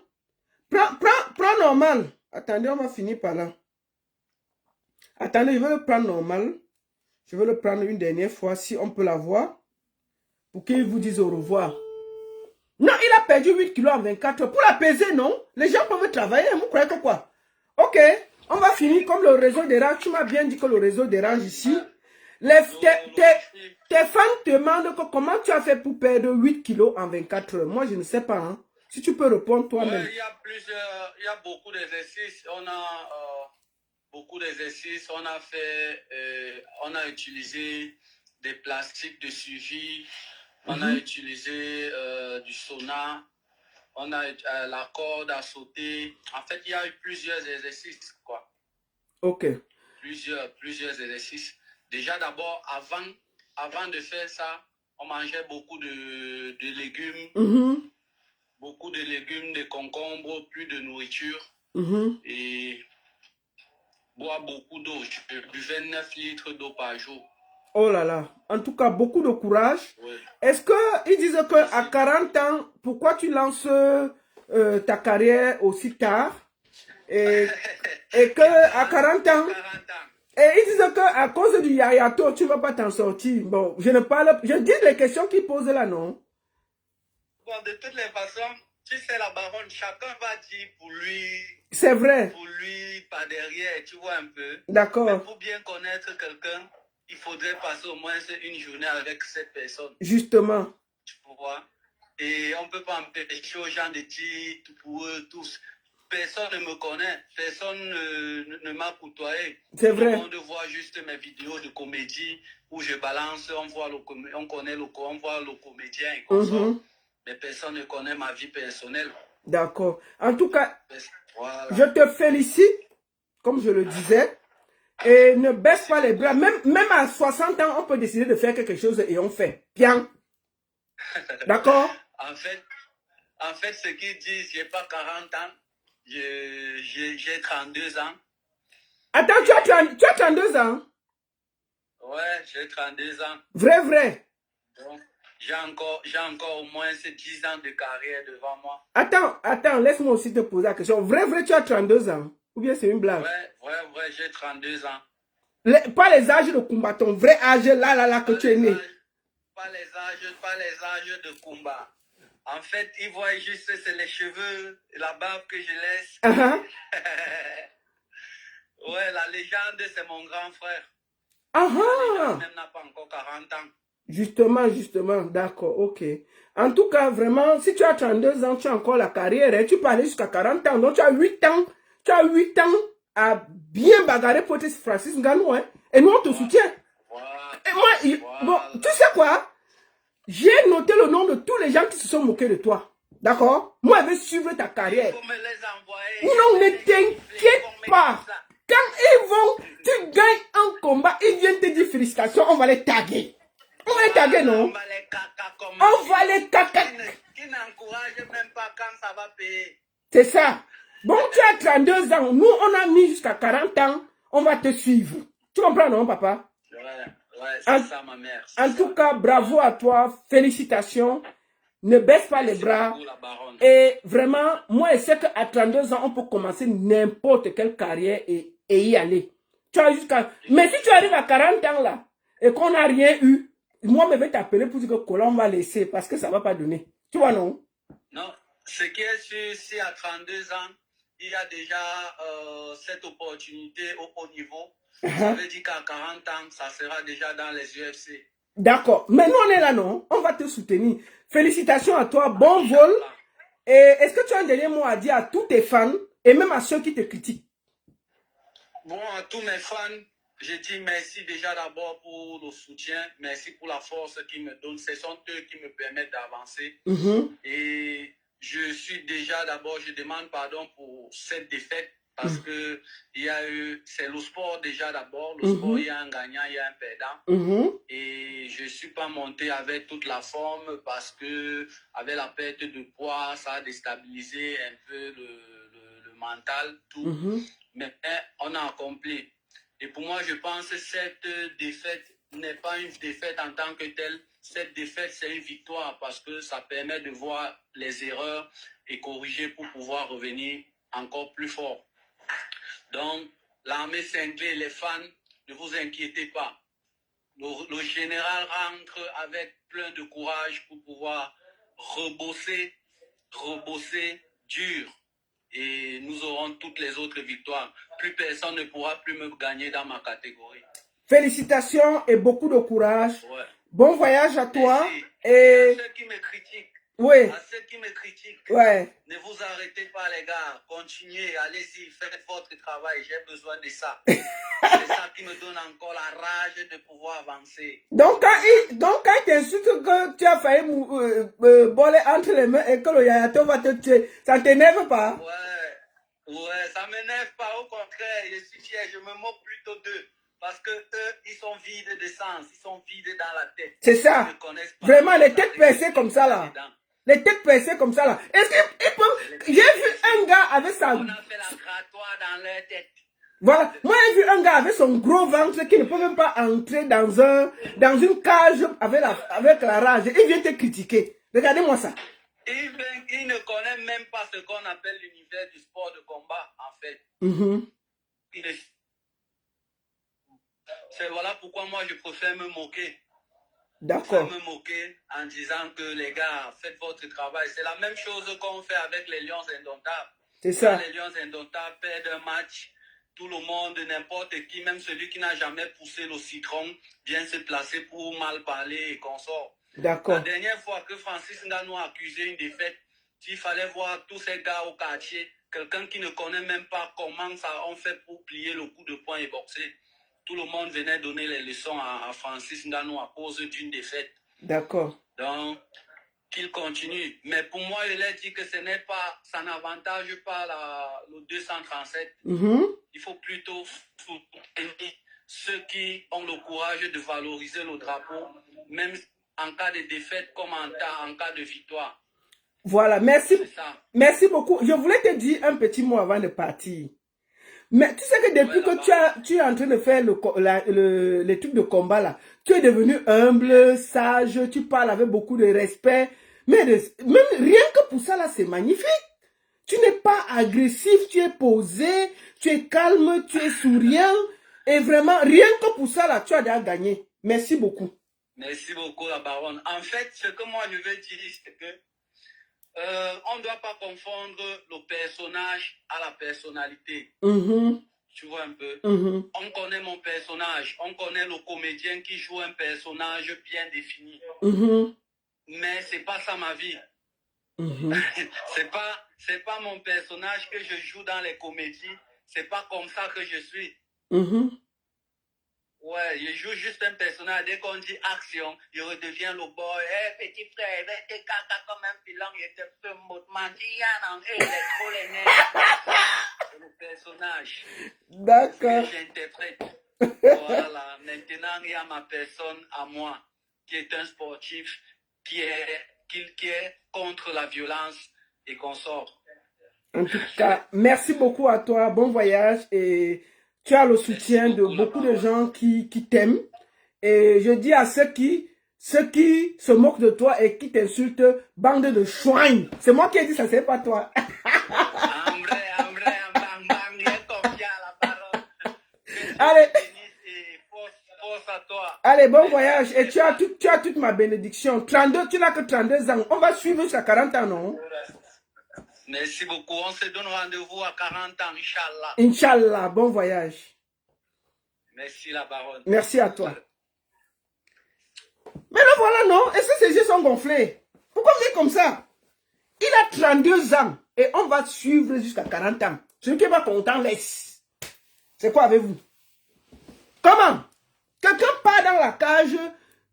Prends normal. Attendez, on va finir par là. Attendez, je vais le prendre normal. Je vais le prendre une dernière fois, si on peut l'avoir. Pour qu'il vous dise au revoir. Non, il a perdu 8 kilos en 24 heures. Pour l'apaiser, non? Les gens peuvent travailler, vous croyez que quoi? Ok, on va finir comme le réseau dérange. Tu m'as bien dit que le réseau dérange ici. Tes fans te demandent comment tu as fait pour perdre 8 kilos en 24 heures. Moi, je ne sais pas. Hein. Si tu peux répondre toi-même. Il y a beaucoup d'exercices. On a beaucoup d'exercices. On a utilisé des plastiques de suivi. On a utilisé du sauna. On a la corde à sauter. En fait, il y a eu plusieurs exercices, quoi. Ok. Plusieurs exercices. Déjà, d'abord, avant de faire ça, on mangeait beaucoup de légumes, beaucoup de légumes, de concombres, plus de nourriture et boire beaucoup d'eau. Je buvais 9 litres d'eau par jour. Oh là là. En tout cas, beaucoup de courage. Oui. Est-ce qu'ils disent qu'à 40 ans, pourquoi tu lances ta carrière aussi tard? Et qu'à 40 ans, 40 ans. et ils disent qu'à cause du yayato, tu ne vas pas t'en sortir. Bon, je dis les questions qu'ils posent là, non? Bon, de toutes les façons, tu sais, la baronne, chacun va dire pour lui. C'est vrai. Pour lui, par derrière, tu vois un peu. D'accord. Mais pour bien connaître quelqu'un, il faudrait passer au moins une journée avec cette personne. Justement. Tu vois. Et on ne peut pas empêcher aux gens de dire pour eux tous. Personne ne me connaît, personne ne m'a côtoyé. C'est vrai. On voit juste mes vidéos de comédie où je balance, on voit on connaît on voit le comédien et comme ça. Mais personne ne connaît ma vie personnelle. D'accord. En tout cas, voilà. Je te félicite, comme je le disais, et ne baisse pas les bras. Même à 60 ans, on peut décider de faire quelque chose et on fait. Bien. D'accord? En fait, ce qu'ils disent, j'ai pas 40 ans, j'ai 32 ans. Attends, tu as 32 ans? Ouais, j'ai 32 ans. Vrai. Donc, j'ai encore au moins 10 ans de carrière devant moi. Attends, laisse-moi aussi te poser la question. Vrai, tu as 32 ans? Ou bien c'est une blague? Ouais, j'ai 32 ans. Pas les âges de combattant, vrai âge là que tu es né. Pas les âges de combat. En fait, ils voient juste, c'est les cheveux, la barbe que je laisse. Ouais, la légende, c'est mon grand frère. La légende même n'a pas encore 40 ans. Justement, d'accord, ok. En tout cas, vraiment, si tu as 32 ans, tu as encore la carrière, hein, tu peux aller jusqu'à 40 ans, donc tu as 8 ans. Tu as 8 ans à bien bagarrer pour être Francis Ngannou, hein, et nous on te soutient. Et moi, bon, tu sais quoi? J'ai noté le nom de tous les gens qui se sont moqués de toi. D'accord? Moi, je vais suivre ta carrière. Il faut me les envoyer. Non, ne t'inquiète pas. Quand ils vont, tu gagnes un combat, ils viennent te dire félicitations, on va les taguer. On va les taguer, non? On va les caca. Qui n'encourage même pas quand ça va payer. C'est ça. Bon, tu as 32 ans. Nous, on a mis jusqu'à 40 ans. On va te suivre. Tu comprends, non, papa? Ouais, c'est ça, ma mère. En tout cas, bravo à toi. Félicitations. Ne baisse pas les bras. Et vraiment, moi, je sais qu'à 32 ans, on peut commencer n'importe quelle carrière et y aller. Tu as jusqu'à... Mais si tu arrives à 40 ans, là, et qu'on n'a rien eu, moi, je vais t'appeler pour dire que Colin, on va laisser parce que ça ne va pas donner. Tu vois, non? Non. Ce qui est sûr, si à 32 ans, il y a déjà cette opportunité au haut niveau, ça veut dire qu'à 40 ans, ça sera déjà dans les UFC. D'accord. Mais nous, on est là, non? On va te soutenir. Félicitations à toi. Bon vol. Et est-ce que tu as un dernier mot à dire à tous tes fans et même à ceux qui te critiquent? Bon, à tous mes fans, je dis merci déjà d'abord pour le soutien. Merci pour la force qu'ils me donnent. Ce sont eux qui me permettent d'avancer. Et je suis déjà d'abord, je demande pardon pour cette défaite parce que il y a eu, c'est le sport déjà d'abord. Le sport, il y a un gagnant, il y a un perdant. Et je ne suis pas monté avec toute la forme parce que avec la perte de poids, ça a déstabilisé un peu le mental, tout. Mais on a accompli. Et pour moi, je pense que cette défaite n'est pas une défaite en tant que telle. Cette défaite, c'est une victoire parce que ça permet de voir les erreurs et corriger pour pouvoir revenir encore plus fort. Donc, l'armée cinglée, les fans, ne vous inquiétez pas. Le général rentre avec plein de courage pour pouvoir rebosser dur. Et nous aurons toutes les autres victoires. Plus personne ne pourra plus me gagner dans ma catégorie. Félicitations et beaucoup de courage. Ouais. Bon voyage à toi. Et ceux qui me critiquent, Oui. À ceux qui me critiquent, Ouais. ne vous arrêtez pas, les gars. Continuez, allez-y, faites votre travail. J'ai besoin de ça. C'est ça qui me donne encore la rage de pouvoir avancer. Donc, quand il t'insulte que tu as failli voler entre les mains et que le yayato va te tuer, ça ne t'énerve pas? Ouais, ça m'énerve pas. Au contraire, je suis fier, je me moque plutôt d'eux. Parce que eux, ils sont vides de sens, ils sont vides dans la tête. C'est ça. Ils ne connaissent pas. Vraiment, les têtes percées comme ça, là. Les têtes percées comme ça, là. Est-ce qu'ils peuvent... J'ai vu un gars avec sa... On a fait la grattoir dans leur tête. Voilà. Moi, j'ai vu un gars avec son gros ventre qui ne peut même pas entrer dans une cage avec la rage. Il vient te critiquer. Regardez-moi ça. Il ne connaît même pas ce qu'on appelle l'univers du sport de combat, en fait. C'est voilà pourquoi moi, je préfère me moquer. D'accord. Me moquer en disant que les gars, faites votre travail. C'est la même chose qu'on fait avec les Lions Indomptables. C'est ça. Quand les Lions Indomptables perdent un match, tout le monde, n'importe qui, même celui qui n'a jamais poussé le citron, vient se placer pour mal parler et consort. D'accord. La dernière fois que Francis Ngannou a accusé une défaite, il fallait voir tous ces gars au quartier, quelqu'un qui ne connaît même pas comment ça on fait pour plier le coup de poing et boxer. Tout le monde venait donner les leçons à Francis Ngannou à cause d'une défaite. D'accord. Donc, qu'il continue. Mais pour moi, je l'ai dit que ça n'avantage pas le 237. Il faut plutôt soutenir ceux qui ont le courage de valoriser le drapeau, même en cas de défaite comme en cas de victoire. Voilà, merci. Merci beaucoup. Je voulais te dire un petit mot avant de partir. Mais tu sais que depuis que tu es en train de faire les trucs de combat là, tu es devenu humble, sage, tu parles avec beaucoup de respect. Mais même rien que pour ça là, c'est magnifique. Tu n'es pas agressif, tu es posé, tu es calme, tu es souriant. Et vraiment, rien que pour ça là, tu as déjà gagné. Merci beaucoup. Merci beaucoup la baronne. En fait, ce que moi je veux dire, c'est que on ne doit pas confondre le personnage à la personnalité. Tu vois un peu. On connaît mon personnage, on connaît le comédien qui joue un personnage bien défini. Mais c'est pas ça ma vie. C'est pas mon personnage que je joue dans les comédies. C'est pas comme ça que je suis. Ouais, je joue juste un personnage. Dès qu'on dit action, je redeviens le boy. Hey, petit frère, t'es caca comme un pilon, il te peut mentir, il est trop les nerfs. C'est le personnage. D'accord. Que j'interprète. Voilà, maintenant il y a ma personne à moi, qui est un sportif, qui est contre la violence et qu'on sort. En tout cas, merci beaucoup à toi. Bon voyage et tu as le soutien de beaucoup de gens qui t'aiment. Et je dis à ceux qui se moquent de toi et qui t'insultent, bande de chouins. C'est moi qui ai dit ça, c'est pas toi. Allez. Allez, bon voyage. Et tu as toute ma bénédiction. 32, tu n'as que 32 ans. On va suivre jusqu'à 40 ans, non? Merci beaucoup. On se donne rendez-vous à 40 ans, Inch'Allah. Inch'Allah, bon voyage. Merci la baronne. Merci à toi. Mais là, voilà, non? Est-ce que ses yeux sont gonflés? Pourquoi vous êtes comme ça? Il a 32 ans et on va suivre jusqu'à 40 ans. Celui qui n'est pas content, laisse. C'est quoi avec vous? Comment? Quelqu'un part dans la cage,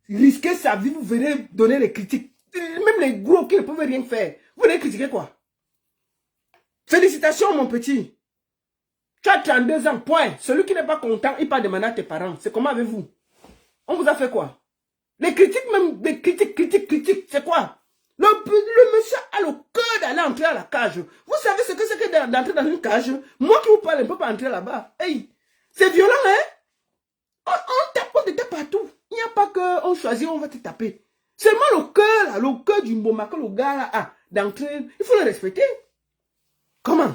risquer sa vie, vous venez donner les critiques. Même les gros qui ne peuvent rien faire. Vous venez critiquer quoi? Félicitations, mon petit. Tu as 32 ans, point. Celui qui n'est pas content, il part demander à tes parents. C'est comment avec vous? On vous a fait quoi? Les critiques, même des critiques, c'est quoi? Le monsieur a le cœur d'aller entrer à la cage. Vous savez ce que c'est que d'entrer dans une cage? Moi qui vous parle, je ne peux pas entrer là-bas. Hey, c'est violent, hein? On tape, on te tape partout. Il n'y a pas qu'on choisit, on va te taper. Seulement le cœur, là, le cœur du mboma que le gars là, a d'entrer, il faut le respecter. Comment?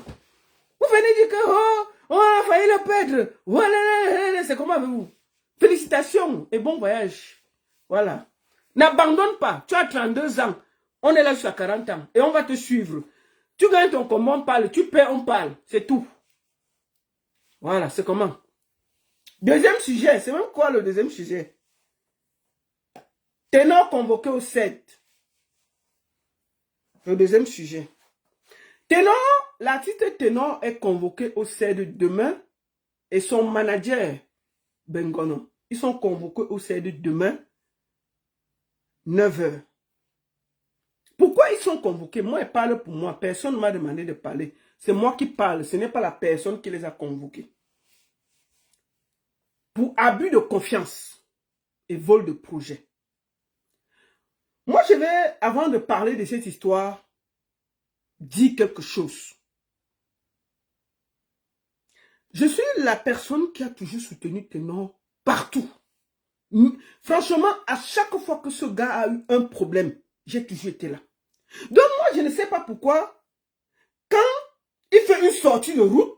Vous venez dire que, oh, on a failli le perdre. Voilà, c'est comment avec vous? Félicitations et bon voyage. Voilà. N'abandonne pas. Tu as 32 ans. On est là jusqu'à 40 ans. Et on va te suivre. Tu gagnes ton combat, on parle. Tu perds, on parle. C'est tout. Voilà, c'est comment? Deuxième sujet. C'est même quoi le deuxième sujet? Ténor convoqué au 7. Le deuxième sujet. Ténor, l'artiste Ténor est convoqué au CED demain et son manager, Bengono, ils sont convoqués au CED demain, 9 h. Pourquoi ils sont convoqués? Moi, ils parlent pour moi. Personne ne m'a demandé de parler. C'est moi qui parle. Ce n'est pas la personne qui les a convoqués. Pour abus de confiance et vol de projet. Moi, je vais, avant de parler de cette histoire, dire quelque chose. Je suis la personne qui a toujours soutenu Ténor partout. Franchement, à chaque fois que ce gars a eu un problème, j'ai toujours été là. Donc moi, je ne sais pas pourquoi, quand il fait une sortie de route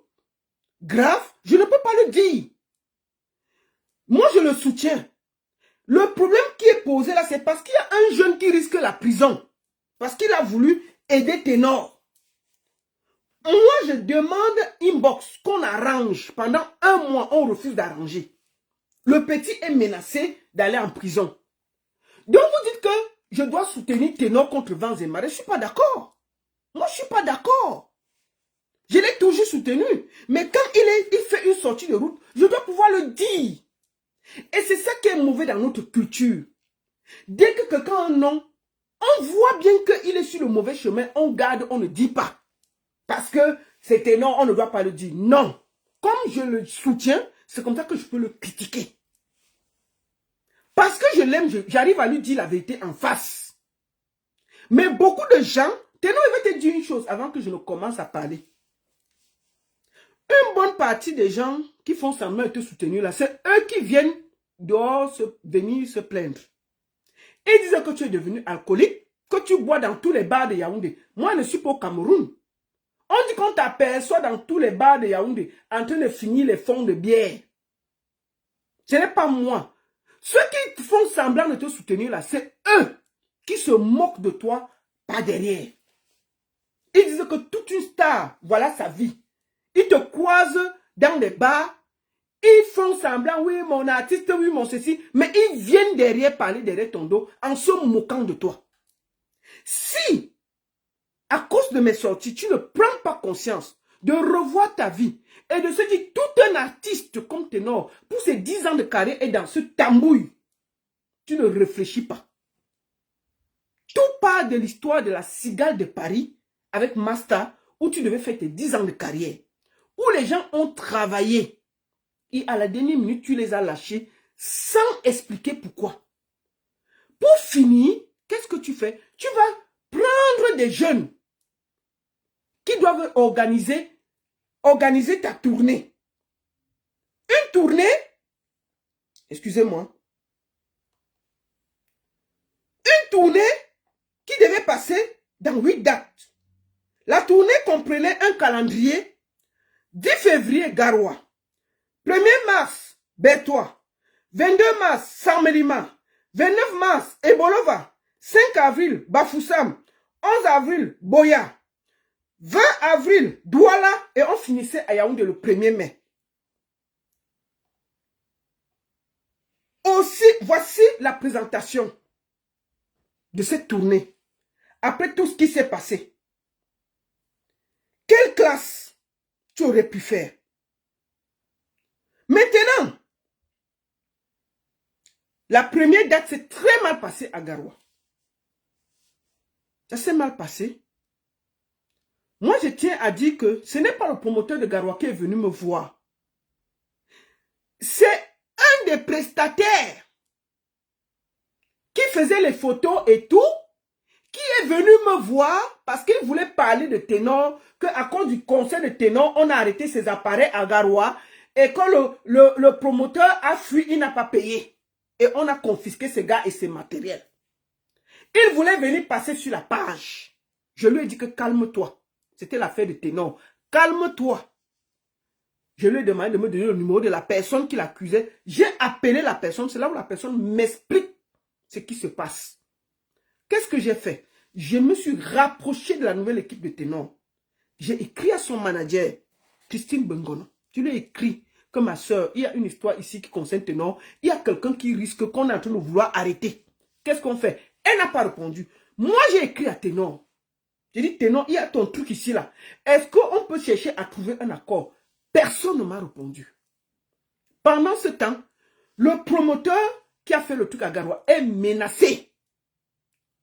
grave, je ne peux pas le dire. Moi, je le soutiens. Le problème qui est posé là, c'est parce qu'il y a un jeune qui risque la prison. Parce qu'il a voulu aider Ténor. Moi, je demande inbox qu'on arrange. Pendant un mois, on refuse d'arranger. Le petit est menacé d'aller en prison. Donc, vous dites que je dois soutenir Ténor contre vents et marées. Je ne suis pas d'accord. Moi, je ne suis pas d'accord. Je l'ai toujours soutenu. Mais quand il fait une sortie de route, je dois pouvoir le dire. Et c'est ça qui est mauvais dans notre culture. Dès que quelqu'un a un nom, on voit bien qu'il est sur le mauvais chemin, on garde, on ne dit pas. Parce que c'est Ténor, on ne doit pas le dire. Non. Comme je le soutiens, c'est comme ça que je peux le critiquer. Parce que je l'aime, j'arrive à lui dire la vérité en face. Mais beaucoup de gens, Ténor, il va te dire une chose avant que je ne commence à parler. Une bonne partie des gens qui font semblant de te soutenir là, c'est eux qui viennent dehors venir se plaindre. Ils disent que tu es devenu alcoolique, que tu bois dans tous les bars de Yaoundé. Moi, je ne suis pas au Cameroun. On dit qu'on t'aperçoit dans tous les bars de Yaoundé en train de finir les fonds de bière. Ce n'est pas moi. Ceux qui font semblant de te soutenir là, c'est eux qui se moquent de toi par derrière. Ils disent que toute une star, voilà sa vie. Ils te croisent dans les bars. Ils font semblant, oui, mon artiste, oui, mon ceci. Mais ils viennent derrière parler derrière ton dos en se moquant de toi. Si, à cause de mes sorties, tu ne prends pas conscience de revoir ta vie et de se dire tout un artiste comme Ténor, pour ses 10 ans de carrière est dans ce tambouille, tu ne réfléchis pas. Tout part de l'histoire de la cigale de Paris avec Masta, où tu devais faire tes 10 ans de carrière, où les gens ont travaillé. Et à la dernière minute, tu les as lâchés sans expliquer pourquoi. Pour finir, qu'est-ce que tu fais? Tu vas prendre des jeunes qui doivent organiser ta tournée. Une tournée, excusez-moi, une tournée qui devait passer dans 8 dates. La tournée comprenait un calendrier 10 février, Garoua. 1er mars, Bertois. 22 mars, Samelima. 29 mars, Ebolova. 5 avril, Bafoussam. 11 avril, Boya. 20 avril, Douala. Et on finissait à Yaoundé le 1er mai. Aussi, voici la présentation de cette tournée. Après tout ce qui s'est passé. Quelle classe tu aurais pu faire? Maintenant, la première date s'est très mal passée à Garoua. Ça s'est mal passé. Moi, je tiens à dire que ce n'est pas le promoteur de Garoua qui est venu me voir. C'est un des prestataires qui faisait les photos et tout, qui est venu me voir parce qu'il voulait parler de Ténor, qu'à cause du concert de Ténor, on a arrêté ses appareils à Garoua. Et quand le promoteur a fui, il n'a pas payé. Et on a confisqué ces gars et ses matériels. Il voulait venir passer sur la page. Je lui ai dit que calme-toi. C'était l'affaire de Ténor. Calme-toi. Je lui ai demandé de me donner le numéro de la personne qui l'accusait. J'ai appelé la personne. C'est là où la personne m'explique ce qui se passe. Qu'est-ce que j'ai fait? Je me suis rapproché de la nouvelle équipe de Ténor. J'ai écrit à son manager, Christine Bengono. Je lui ai écrit que ma soeur, il y a une histoire ici qui concerne Ténor. Il y a quelqu'un qui risque qu'on est en train de vouloir arrêter. Qu'est-ce qu'on fait? Elle n'a pas répondu. Moi, j'ai écrit à Ténor. J'ai dit, ténor, il y a ton truc ici, là. Est-ce qu'on peut chercher à trouver un accord? Personne ne m'a répondu. Pendant ce temps, le promoteur qui a fait le truc à Garoua est menacé.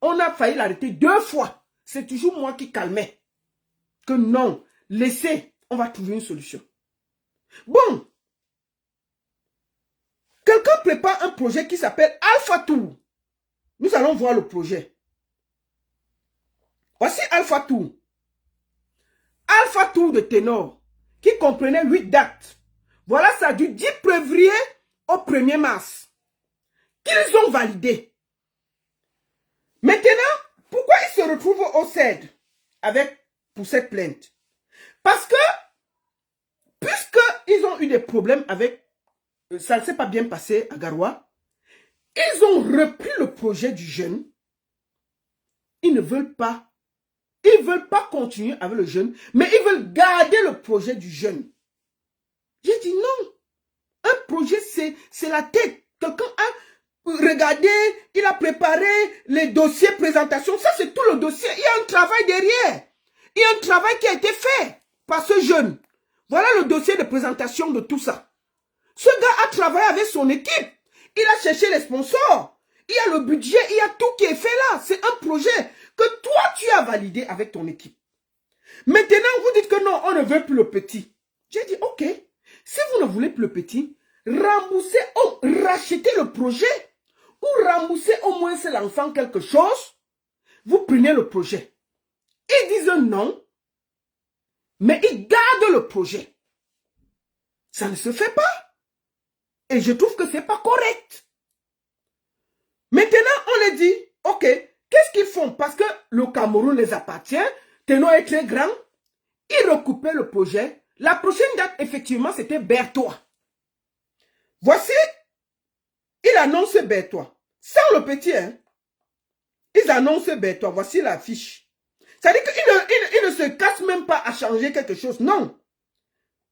On a failli l'arrêter 2 fois. C'est toujours moi qui calmais. Que non, laissez, on va trouver une solution. Bon. Quelqu'un prépare un projet qui s'appelle Alpha Tour. Nous allons voir le projet. Voici Alpha Tour. Alpha Tour de ténor, qui comprenait 8 dates. Voilà ça, du 10 février au 1er mars. Qu'ils ont validé. Maintenant, pourquoi ils se retrouvent au CED pour cette plainte? Parce que, puisqu'ils ont eu des problèmes avec, ça ne s'est pas bien passé à Garoua, ils ont repris le projet du jeune. Ils ne veulent pas. Ils ne veulent pas continuer avec le jeune, mais ils veulent garder le projet du jeune. J'ai dit non. Un projet, c'est la tête. Quelqu'un a regardé, il a préparé les dossiers présentation. Ça, c'est tout le dossier. Il y a un travail derrière. Il y a un travail qui a été fait par ce jeune. Voilà le dossier de présentation de tout ça. Ce gars a travaillé avec son équipe. Il a cherché les sponsors. Il y a le budget, il y a tout qui est fait là. C'est un projet que toi, tu as validé avec ton équipe. Maintenant, vous dites que non, on ne veut plus le petit. J'ai dit, ok, si vous ne voulez plus le petit, remboursez ou rachetez le projet ou remboursez au moins l'enfant quelque chose. Vous prenez le projet. Ils disent non, mais ils gardent le projet. Ça ne se fait pas. Et je trouve que ce n'est pas correct. Maintenant, on les dit, ok, qu'est-ce qu'ils font? Parce que le Cameroun les appartient, Ténor est très grand, ils recoupaient le projet. La prochaine date, effectivement, c'était Berthois. Voici, ils annoncent Berthois. Sans le petit, hein. Ils annoncent Berthois. Voici l'affiche. C'est-à-dire qu'ils ne se cassent même pas à changer quelque chose. Non.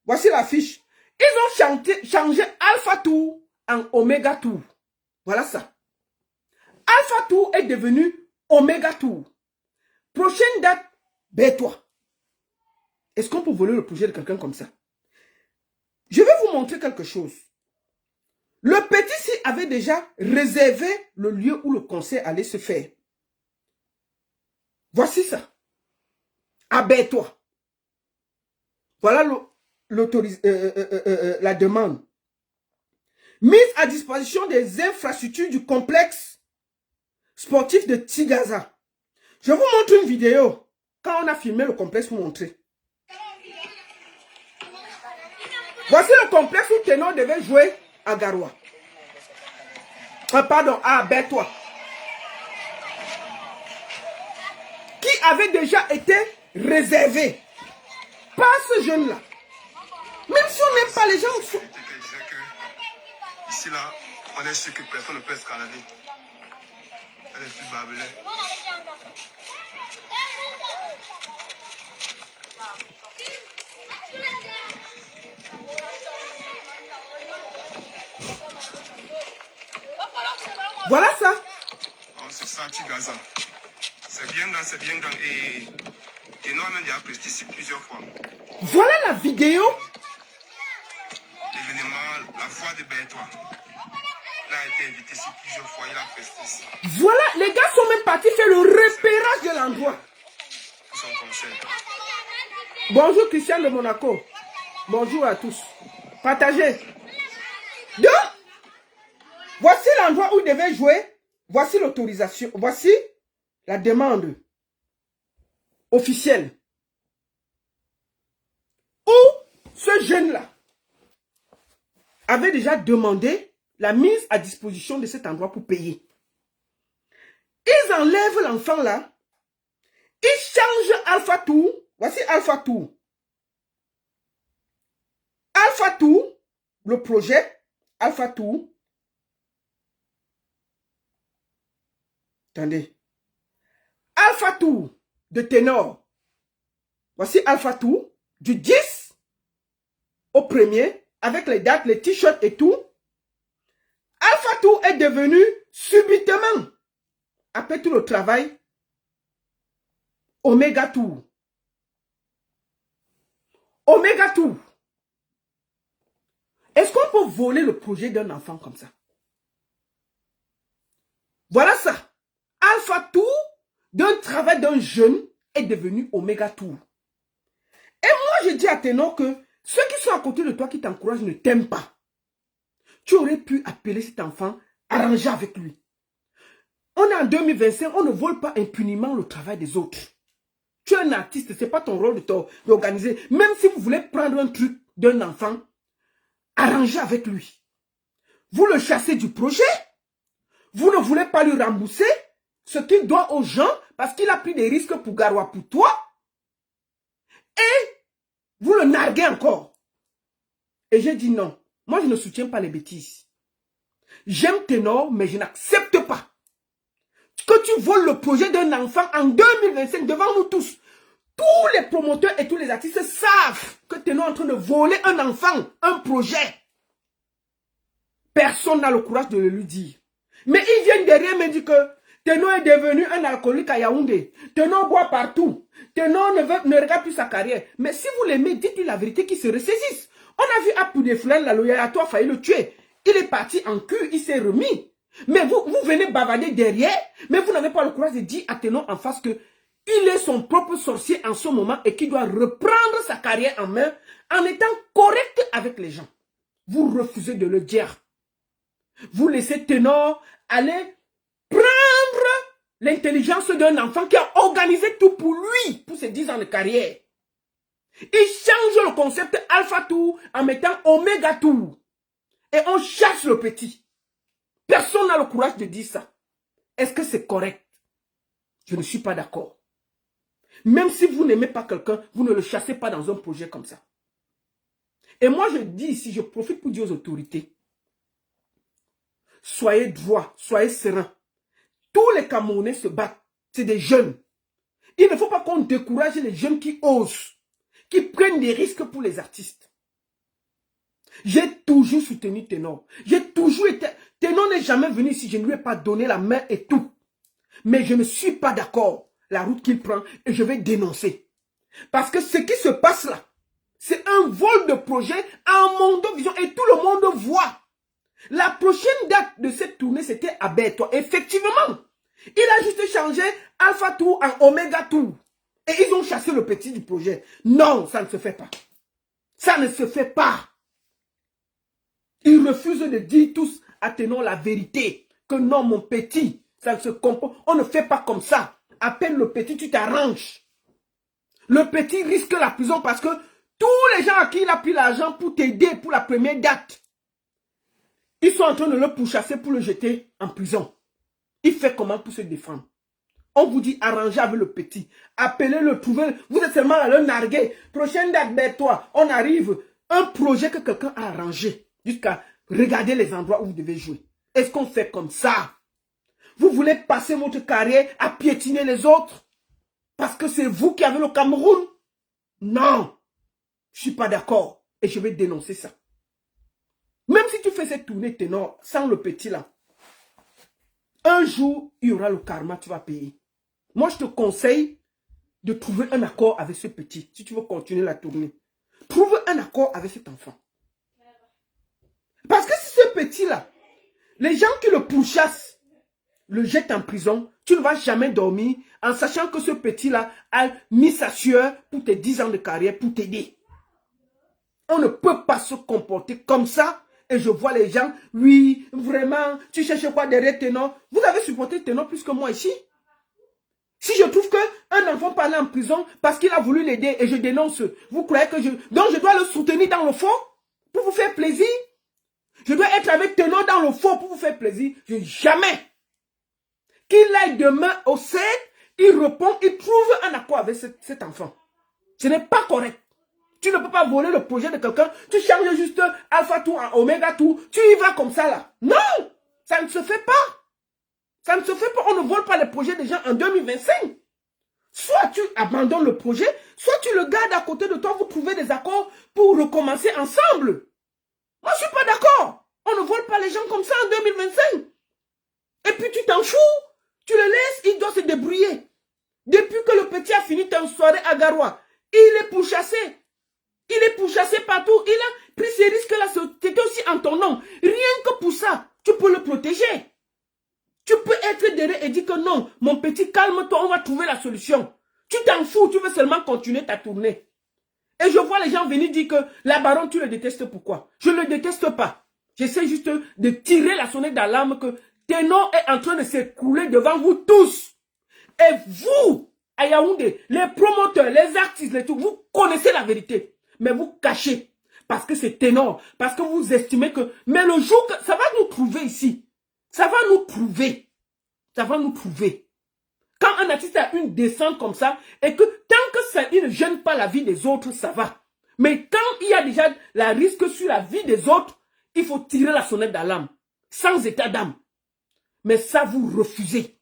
Voici l'affiche. Ils ont changé Alpha Tour en Omega Tour. Voilà ça. Alpha Tour est devenu Omega Tour. Prochaine date, Berthois. Est-ce qu'on peut voler le projet de quelqu'un comme ça? Je vais vous montrer quelque chose. Le petit avait déjà réservé le lieu où le concert allait se faire. Voici ça. À Berthois. Voilà la demande. Mise à disposition des infrastructures du complexe sportif de Tigaza. Je vous montre une vidéo. Quand on a filmé le complexe pour montrer. Voici le complexe où Ténor devait jouer à Garoua. Pardon, à Berthois. Qui avait déjà été réservé par ce jeune-là. Même si on n'aime pas les gens. Ici, là, on est sûr que personne ne peut escalader. Elle est plus barbelée. Voilà ça. On se sent Gaza. C'est bien grand. Et nous, on a presté ici plusieurs fois. Voilà la vidéo. L'événement, la foi de Berthois. Il a été invité ici plusieurs fois. Il a presté ici. Voilà, les gars sont même partis faire le repérage de l'endroit. Son concert. Bonjour Christian de Monaco. Bonjour à tous. Partagez. Donc, voici l'endroit où il devait jouer. Voici l'autorisation. Voici la demande officielle. Où ce jeune-là avait déjà demandé la mise à disposition de cet endroit pour payer. Ils enlèvent l'enfant là. Ils changent Alpha Tour. Voici Alpha Tour. Alpha Tour, le projet Alpha Tour. Attendez. Alpha Tour de Ténor. Voici Alpha Tour du 10 au 1er avec les dates, les t-shirts et tout. Alpha Tour est devenu subitement, après tout le travail, Omega Tour. Omega Tour. Est-ce qu'on peut voler le projet d'un enfant comme ça? Voilà ça. Alpha Tour, d'un travail d'un jeune, est devenu Omega Tour. Et moi, je dis à Ténor que ceux qui sont à côté de toi, qui t'encouragent, ne t'aiment pas. Tu aurais pu appeler cet enfant, arranger avec lui. On est en 2025, on ne vole pas impunément le travail des autres. Tu es un artiste, ce n'est pas ton rôle d'organiser. Même si vous voulez prendre un truc d'un enfant, arrangez avec lui. Vous le chassez du projet. Vous ne voulez pas lui rembourser ce qu'il doit aux gens parce qu'il a pris des risques pour Garoua, pour toi. Et vous le narguez encore. Et j'ai dit non. Moi, je ne soutiens pas les bêtises. J'aime Ténor, mais je n'accepte pas que tu voles le projet d'un enfant en 2025 devant nous tous. Tous les promoteurs et tous les artistes savent que Ténor est en train de voler un enfant, un projet. Personne n'a le courage de le lui dire. Mais ils viennent derrière me dire que Ténor est devenu un alcoolique à Yaoundé. Ténor boit partout. Ténor ne regarde plus sa carrière. Mais si vous l'aimez, dites-lui la vérité qui se ressaisisse. On a vu Apou des Fleurs, la loyauté a failli le tuer. Il est parti en cul, il s'est remis. Mais vous venez bavarder derrière, mais vous n'avez pas le courage de dire à Ténor en face que il est son propre sorcier en ce moment et qu'il doit reprendre sa carrière en main en étant correct avec les gens. Vous refusez de le dire. Vous laissez Ténor aller prendre l'intelligence d'un enfant qui a organisé tout pour lui, pour ses 10 ans de carrière. Il change le concept Alpha Tour en mettant Omega Tour. Et on chasse le petit. Personne n'a le courage de dire ça. Est-ce que c'est correct? Je ne suis pas d'accord. Même si vous n'aimez pas quelqu'un, vous ne le chassez pas dans un projet comme ça. Et moi, je dis ici, je profite pour dire aux autorités, soyez droits, soyez sereins. Tous les Camerounais se battent. C'est des jeunes. Il ne faut pas qu'on décourage les jeunes qui osent, qui prennent des risques pour les artistes. J'ai toujours soutenu Ténor. J'ai toujours été... Ténor n'est jamais venu ici, je ne lui ai pas donné la main et tout. Mais je ne suis pas d'accord la route qu'il prend et je vais dénoncer. Parce que ce qui se passe là, c'est un vol de projet en Mondovision et tout le monde voit. La prochaine date de cette tournée, c'était à Bertois. Effectivement, il a juste changé Alpha Tour en Omega Tour. Et ils ont chassé le petit du projet. Non, ça ne se fait pas. Ça ne se fait pas. Ils refusent de dire tous à Ténor la vérité. Que non, mon petit, ça ne se comprend. On ne fait pas comme ça. Appelle le petit, tu t'arranges. Le petit risque la prison parce que tous les gens à qui il a pris l'argent pour t'aider pour la première date, ils sont en train de le pourchasser pour le jeter en prison. Il fait comment pour se défendre? On vous dit arrangez avec le petit. Appelez-le, trouvez. Vous êtes seulement à le narguer. Prochaine date, toi, on arrive. Un projet que quelqu'un a arrangé. Jusqu'à regarder les endroits où vous devez jouer. Est-ce qu'on fait comme ça? Vous voulez passer votre carrière à piétiner les autres? Parce que c'est vous qui avez le Cameroun? Non. Je ne suis pas d'accord. Et je vais dénoncer ça. Même si tu fais cette tournée Ténor sans le petit là, un jour, il y aura le karma, tu vas payer. Moi, je te conseille de trouver un accord avec ce petit. Si tu veux continuer la tournée, trouve un accord avec cet enfant. Parce que si ce petit-là, les gens qui le pourchassent, le jettent en prison, tu ne vas jamais dormir en sachant que ce petit-là a mis sa sueur pour tes 10 ans de carrière pour t'aider. On ne peut pas se comporter comme ça. Et je vois les gens, oui, vraiment, tu cherches quoi derrière Ténor? Vous avez supporté Ténor plus que moi ici. Si je trouve qu'un enfant parle en prison parce qu'il a voulu l'aider et je dénonce, vous croyez que donc je dois le soutenir dans le faux pour vous faire plaisir? Je dois être avec Ténor dans le faux pour vous faire plaisir? Jamais. Qu'il aille demain au CED, il répond, il trouve un accord avec cet enfant. Ce n'est pas correct. Tu ne peux pas voler le projet de quelqu'un. Tu changes juste Alpha Tour en Omega Tour. Tu y vas comme ça là. Non, ça ne se fait pas. Ça ne se fait pas. On ne vole pas les projets des gens en 2025. Soit tu abandonnes le projet, soit tu le gardes à côté de toi. Vous trouvez des accords pour recommencer ensemble. Moi, je ne suis pas d'accord. On ne vole pas les gens comme ça en 2025. Et puis tu t'en fous. Tu le laisses, il doit se débrouiller. Depuis que le petit a fini ton soirée à Garoua, il est pourchassé. Il est pourchassé partout. Il a pris ces risques-là. C'était aussi en ton nom. Rien que pour ça, tu peux le protéger. Tu peux être derrière et dire que non, mon petit, calme-toi, on va trouver la solution. Tu t'en fous, tu veux seulement continuer ta tournée. Et je vois les gens venir dire que la baronne, tu le détestes. Pourquoi? Je ne le déteste pas. J'essaie juste de tirer la sonnette d'alarme que Ténor est en train de s'écrouler devant vous tous. Et vous, à Yaoundé, les promoteurs, les artistes, les tout, vous connaissez la vérité. Mais vous cachez. Parce que c'est Ténor. Parce que vous estimez que... Mais le jour que... Ça va nous trouver ici. Ça va nous trouver. Ça va nous trouver. Quand un artiste a une descente comme ça, et que tant que ça, il ne gêne pas la vie des autres, ça va. Mais quand il y a déjà la risque sur la vie des autres, il faut tirer la sonnette d'alarme. Sans état d'âme. Mais ça, vous refusez.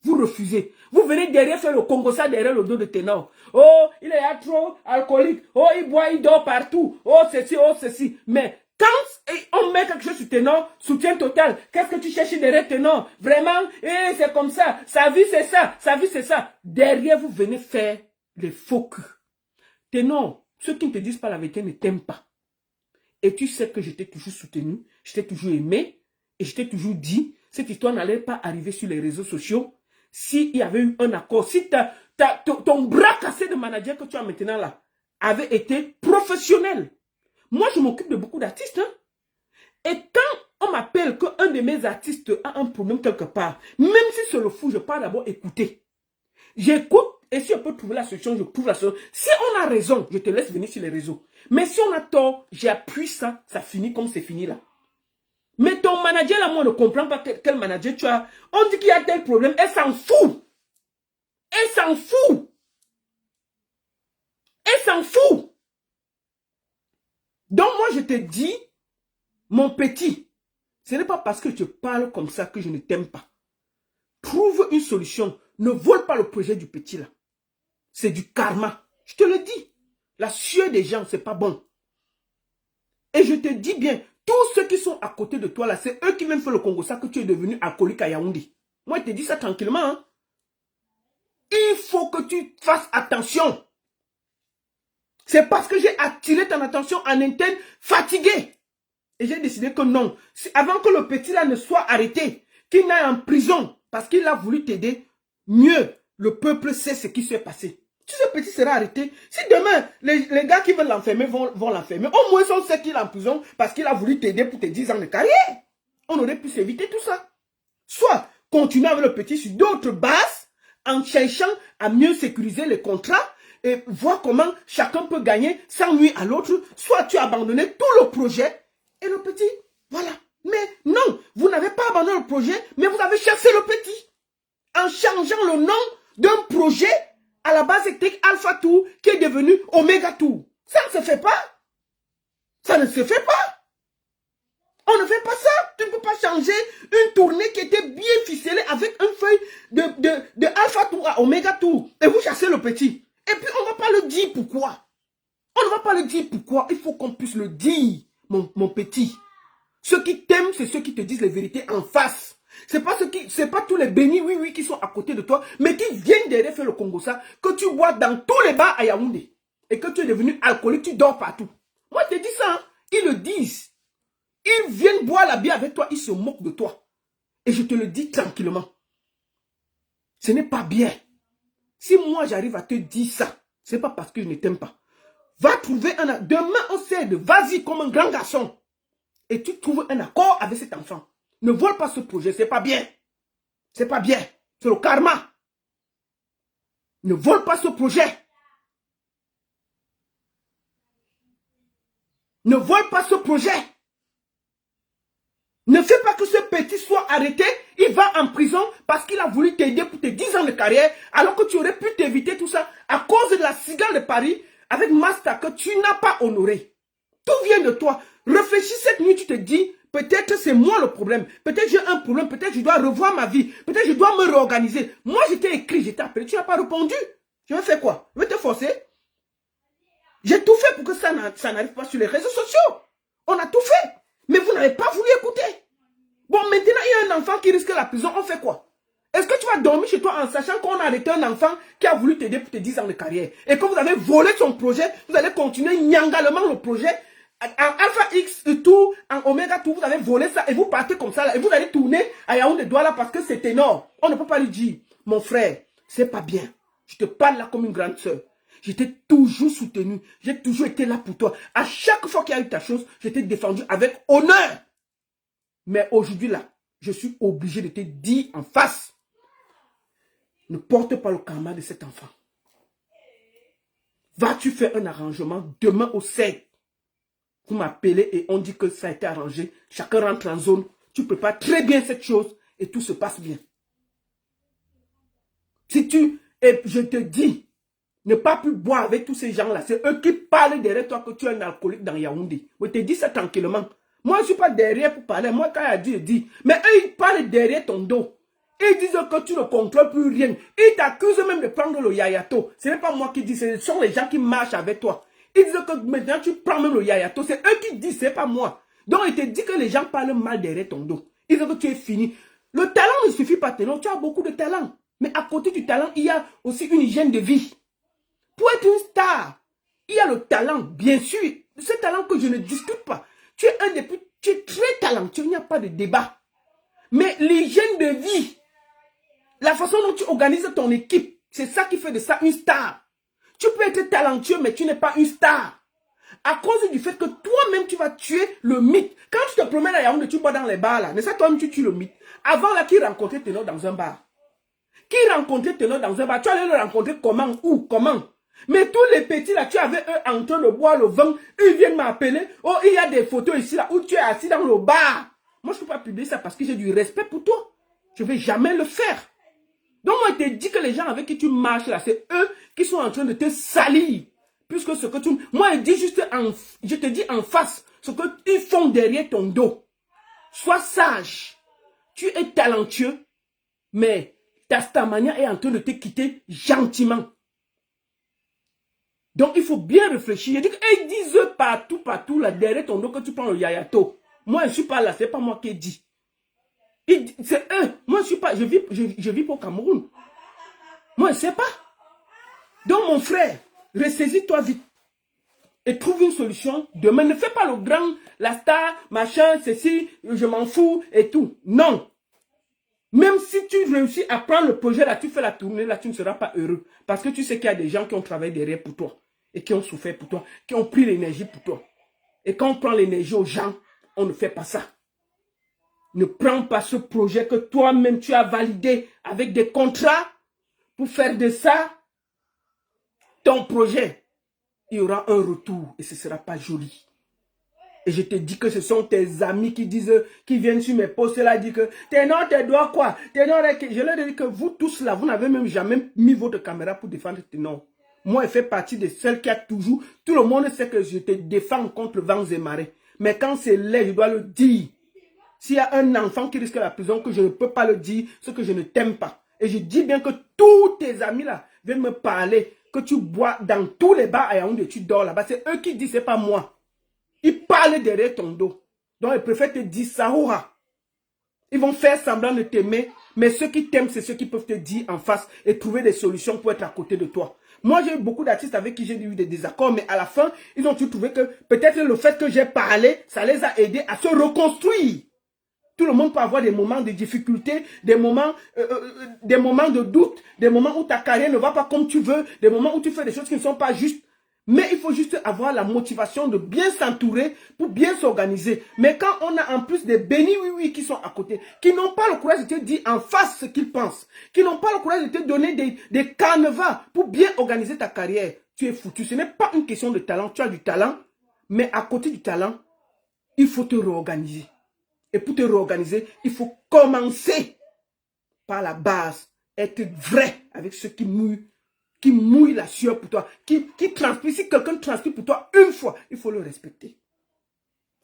Vous refusez. Vous venez derrière faire le Congo, ça derrière le dos de Ténor. Oh, il est trop alcoolique. Oh, il boit, il dort partout. Oh, ceci, oh, ceci. Mais quand on met quelque chose sur Ténor, soutien total, qu'est-ce que tu cherches derrière Ténor? Vraiment, c'est comme ça. Sa vie, c'est ça. Sa vie, c'est ça. Derrière, vous venez faire les faux culs. Ténor, ceux qui ne te disent pas la vérité ne t'aiment pas. Et tu sais que je t'ai toujours soutenu, je t'ai toujours aimé, et je t'ai toujours dit, cette histoire n'allait pas arriver sur les réseaux sociaux s'il y avait eu un accord. Si ton bras cassé de manager que tu as maintenant là avait été professionnel. Moi, je m'occupe de beaucoup d'artistes. Hein? Et quand on m'appelle qu'un de mes artistes a un problème quelque part, même si c'est le fou, je pars d'abord écouter. J'écoute, et si on peut trouver la solution, je trouve la solution. Si on a raison, je te laisse venir sur les réseaux. Mais si on a tort, j'appuie ça, ça finit comme c'est fini là. Mais ton manager là, moi, on ne comprend pas quel manager tu as. On dit qu'il y a tel problème, elle s'en fout. Elle s'en fout. Elle s'en fout. Donc moi, je te dis, mon petit, ce n'est pas parce que je parle comme ça que je ne t'aime pas. Trouve une solution. Ne vole pas le projet du petit là. C'est du karma. Je te le dis. La sueur des gens, c'est pas bon. Et je te dis bien, tous ceux qui sont à côté de toi là, c'est eux qui viennent faire le Congo, ça que tu es devenu alcoolique à Yaoundé. Moi, je te dis ça tranquillement. Hein. Il faut que tu fasses attention. C'est parce que j'ai attiré ton attention en interne fatigué. Et j'ai décidé que non. Avant que le petit là ne soit arrêté, qu'il n'aille en prison, parce qu'il a voulu t'aider, mieux, le peuple sait ce qui s'est passé. Si ce petit sera arrêté, si demain, les gars qui veulent l'enfermer vont l'enfermer, au moins on sait qu'il est en prison parce qu'il a voulu t'aider pour tes 10 ans de carrière. On aurait pu s'éviter tout ça. Soit continuer avec le petit sur d'autres bases, en cherchant à mieux sécuriser les contrats et voir comment chacun peut gagner sans nuire à l'autre. Soit tu as abandonné tout le projet et le petit, voilà. Mais non, vous n'avez pas abandonné le projet, mais vous avez chassé le petit. En changeant le nom d'un projet à la base c'était Alpha Tour qui est devenu Omega Tour. Ça ne se fait pas. Ça ne se fait pas. On ne fait pas ça. Tu ne peux pas changer une tournée qui était bien ficelée avec une feuille de Alpha Tour à Omega Tour. Et vous chassez le petit. Et puis on ne va pas le dire pourquoi. On ne va pas le dire pourquoi. Il faut qu'on puisse le dire, mon petit. Ceux qui t'aiment, c'est ceux qui te disent les vérités en face. C'est pas tous les bénis, oui, qui sont à côté de toi, mais qui viennent derrière faire le Congo ça, que tu bois dans tous les bars à Yaoundé. Et que tu es devenu alcoolique, tu dors partout. Moi, je te dis ça, hein. Ils le disent. Ils viennent boire la bière avec toi, ils se moquent de toi. Et je te le dis tranquillement. Ce n'est pas bien. Si moi, j'arrive à te dire ça, c'est pas parce que je ne t'aime pas. Va trouver un... Demain, on s'aide. Vas-y comme un grand garçon. Et tu trouves un accord avec cet enfant. Ne vole pas ce projet, c'est pas bien. C'est pas bien. C'est le karma. Ne vole pas ce projet. Ne vole pas ce projet. Ne fais pas que ce petit soit arrêté. Il va en prison parce qu'il a voulu t'aider pour tes 10 ans de carrière, alors que tu aurais pu t'éviter tout ça à cause de la cigale de Paris avec Master que tu n'as pas honoré. Tout vient de toi. Réfléchis cette nuit, tu te dis, peut-être c'est moi le problème. Peut-être j'ai un problème. Peut-être je dois revoir ma vie. Peut-être je dois me réorganiser. Moi, je t'ai écrit, je t'ai appelé. Tu n'as pas répondu. Je vais faire quoi? Je vais te forcer. J'ai tout fait pour que ça n'arrive pas sur les réseaux sociaux. On a tout fait. Mais vous n'avez pas voulu écouter. Bon, maintenant, il y a un enfant qui risque la prison. On fait quoi? Est-ce que tu vas dormir chez toi en sachant qu'on a arrêté un enfant qui a voulu t'aider pour tes 10 ans de carrière et que vous avez volé son projet, vous allez continuer nyangalement le projet en Alpha X et tout, en Oméga tout, vous avez volé ça et vous partez comme ça là et vous allez tourner à Yaoundé Douala parce que c'est énorme. On ne peut pas lui dire, mon frère, c'est pas bien. Je te parle là comme une grande sœur. Je t'ai toujours soutenu, j'ai toujours été là pour toi. À chaque fois qu'il y a eu ta chose, je t'ai défendu avec honneur. Mais aujourd'hui là, je suis obligé de te dire en face. Ne porte pas le karma de cet enfant. Vas-tu faire un arrangement demain au 7? Vous m'appelez et on dit que ça a été arrangé. Chacun rentre en zone. Tu prépares très bien cette chose et tout se passe bien. Si tu... Et je te dis, ne pas plus boire avec tous ces gens-là. C'est eux qui parlent derrière toi que tu es un alcoolique dans Yaoundé. Je te dis ça tranquillement. Moi, je ne suis pas derrière pour parler. Moi, quand il a dit, je dis. Mais eux, ils parlent derrière ton dos. Ils disent que tu ne contrôles plus rien. Ils t'accusent même de prendre le yayato. Ce n'est pas moi qui dis, ce sont les gens qui marchent avec toi. Ils disent que maintenant tu prends même le yayato. C'est eux qui disent, ce n'est pas moi. Donc ils te disent que les gens parlent mal derrière ton dos. Ils disent que tu es fini. Le talent ne suffit pas. Non, tu as beaucoup de talent. Mais à côté du talent, il y a aussi une hygiène de vie. Pour être une star, il y a le talent, bien sûr. Ce talent que je ne discute pas. Tu es un des plus, tu es très talentueux, il n'y a pas de débat. Mais l'hygiène de vie, la façon dont tu organises ton équipe, c'est ça qui fait de ça une star. Tu peux être talentueux, mais tu n'es pas une star. À cause du fait que toi-même, tu vas tuer le mythe. Quand tu te promènes à Yaoundé, tu bois dans les bars, là. Mais ça, toi-même, tu tues le mythe. Avant, là, qui rencontrait Tenor dans un bar? Qui rencontrait Tenor dans un bar? Tu allais le rencontrer comment? Où? Comment? Mais tous les petits, là, tu avais eux en train de boire le vin. Ils viennent m'appeler. Oh, il y a des photos ici, là, où tu es assis dans le bar. Moi, je ne peux pas publier ça parce que j'ai du respect pour toi. Je ne vais jamais le faire. Donc, moi, je te dis que les gens avec qui tu marches là, c'est eux qui sont en train de te salir. Puisque ce que tu... Moi, je te dis en face ce qu'ils font derrière ton dos. Sois sage. Tu es talentueux, mais ta stamania est en train de te quitter gentiment. Donc, il faut bien réfléchir. Ils disent partout, là, derrière ton dos que tu prends le yayato. Moi, je ne suis pas là, ce n'est pas moi qui ai dit. C'est eux. Moi, je suis pas, je vis pour Cameroun. Moi, je ne sais pas. Donc, mon frère, ressaisis-toi vite. Et trouve une solution. Demain, ne fais pas le grand, la star, machin, ceci, je m'en fous et tout. Non. Même si tu réussis à prendre le projet, là, tu fais la tournée, là, tu ne seras pas heureux. Parce que tu sais qu'il y a des gens qui ont travaillé derrière pour toi. Et qui ont souffert pour toi. Qui ont pris l'énergie pour toi. Et quand on prend l'énergie aux gens, on ne fait pas ça. Ne prends pas ce projet que toi-même tu as validé avec des contrats pour faire de ça ton projet. Il y aura un retour et ce ne sera pas joli. Et je te dis que ce sont tes amis qui disent, qui viennent sur mes posts là, disent que Tenor, tu dois quoi? Tenor, je leur ai dit que vous tous là, vous n'avez même jamais mis votre caméra pour défendre Tenor. Moi, je fais partie de celles qui a toujours, tout le monde sait que je te défends contre vents et marées. Mais quand c'est laid, je dois le dire. S'il y a un enfant qui risque la prison, que je ne peux pas le dire, c'est que je ne t'aime pas. Et je dis bien que tous tes amis là viennent me parler, que tu bois dans tous les bars à Yaoundé, tu dors là-bas. C'est eux qui disent, c'est pas moi. Ils parlent derrière ton dos. Donc ils préfèrent te dire Sahoura. Ils vont faire semblant de t'aimer, mais ceux qui t'aiment, c'est ceux qui peuvent te dire en face et trouver des solutions pour être à côté de toi. Moi, j'ai eu beaucoup d'artistes avec qui j'ai eu des désaccords, mais à la fin, ils ont trouvé que peut-être le fait que j'ai parlé, ça les a aidés à se reconstruire. Tout le monde peut avoir des moments de difficulté, des moments de doute, des moments où ta carrière ne va pas comme tu veux, des moments où tu fais des choses qui ne sont pas justes. Mais il faut juste avoir la motivation de bien s'entourer pour bien s'organiser. Mais quand on a en plus des bénis oui qui sont à côté, qui n'ont pas le courage de te dire en face ce qu'ils pensent, qui n'ont pas le courage de te donner des carnavals pour bien organiser ta carrière, tu es foutu. Ce n'est pas une question de talent, tu as du talent, mais à côté du talent, il faut te réorganiser. Et pour te réorganiser, il faut commencer par la base, être vrai avec ceux qui mouillent la sueur pour toi, qui transpire. Si quelqu'un transpire pour toi une fois, il faut le respecter.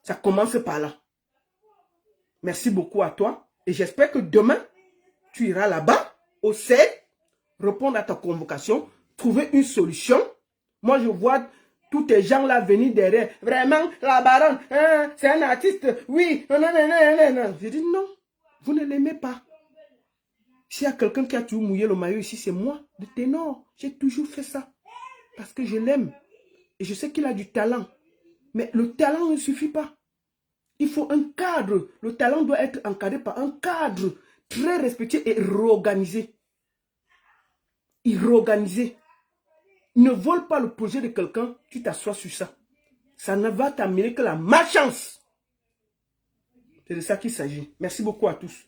Ça commence par là. Merci beaucoup à toi. Et j'espère que demain, tu iras là-bas, au CED, répondre à ta convocation, trouver une solution. Moi, je vois tous ces gens-là venir derrière. Vraiment, la baronne, hein, c'est un artiste. Oui, non. Je dis non, vous ne l'aimez pas. S'il y a quelqu'un qui a toujours mouillé le maillot ici, c'est moi, le ténor. J'ai toujours fait ça. Parce que je l'aime. Et je sais qu'il a du talent. Mais le talent ne suffit pas. Il faut un cadre. Le talent doit être encadré par un cadre très respecté et réorganisé. Il réorganisé. Ne vole pas le projet de quelqu'un, tu t'assois sur ça. Ça ne va t'amener que la malchance. C'est de ça qu'il s'agit. Merci beaucoup à tous.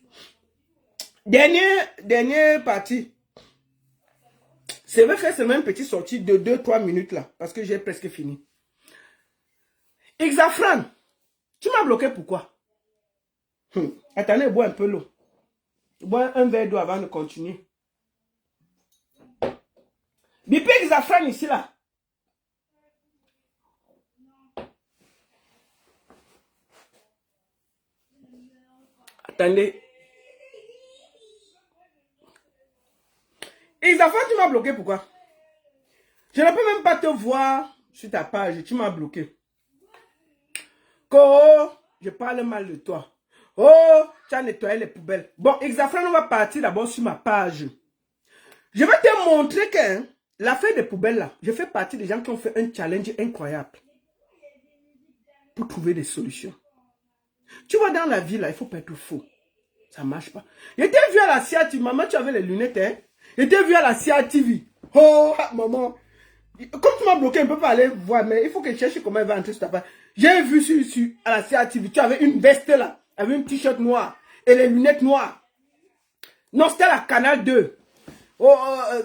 Dernière partie. Je vais faire seulement une petite sortie de 2-3 minutes là. Parce que j'ai presque fini. Exafran, tu m'as bloqué pourquoi? Attendez, bois un peu l'eau. Bois un verre d'eau avant de continuer. Bipé Exafran ici là. Attendez. Exafran, tu m'as bloqué pourquoi? Je ne peux même pas te voir sur ta page. Tu m'as bloqué. Oh, je parle mal de toi. Oh, tu as nettoyé les poubelles. Bon, Exafran, on va partir d'abord sur ma page. Je vais te montrer que l'affaire des poubelles là, je fais partie des gens qui ont fait un challenge incroyable pour trouver des solutions. Tu vois, dans la vie là, il ne faut pas être faux. Ça ne marche pas. Je t'ai vu à la CIA TV. Maman, tu avais les lunettes, hein? Je t'ai vu à la CIA TV. Oh, maman. Comme tu m'as bloqué, on ne peut pas aller voir, mais il faut que je cherche comment elle va entrer sur ta page. J'ai vu à la CIA TV, tu avais une veste là, avec une t-shirt noire et les lunettes noires. Non, c'était la Canal 2.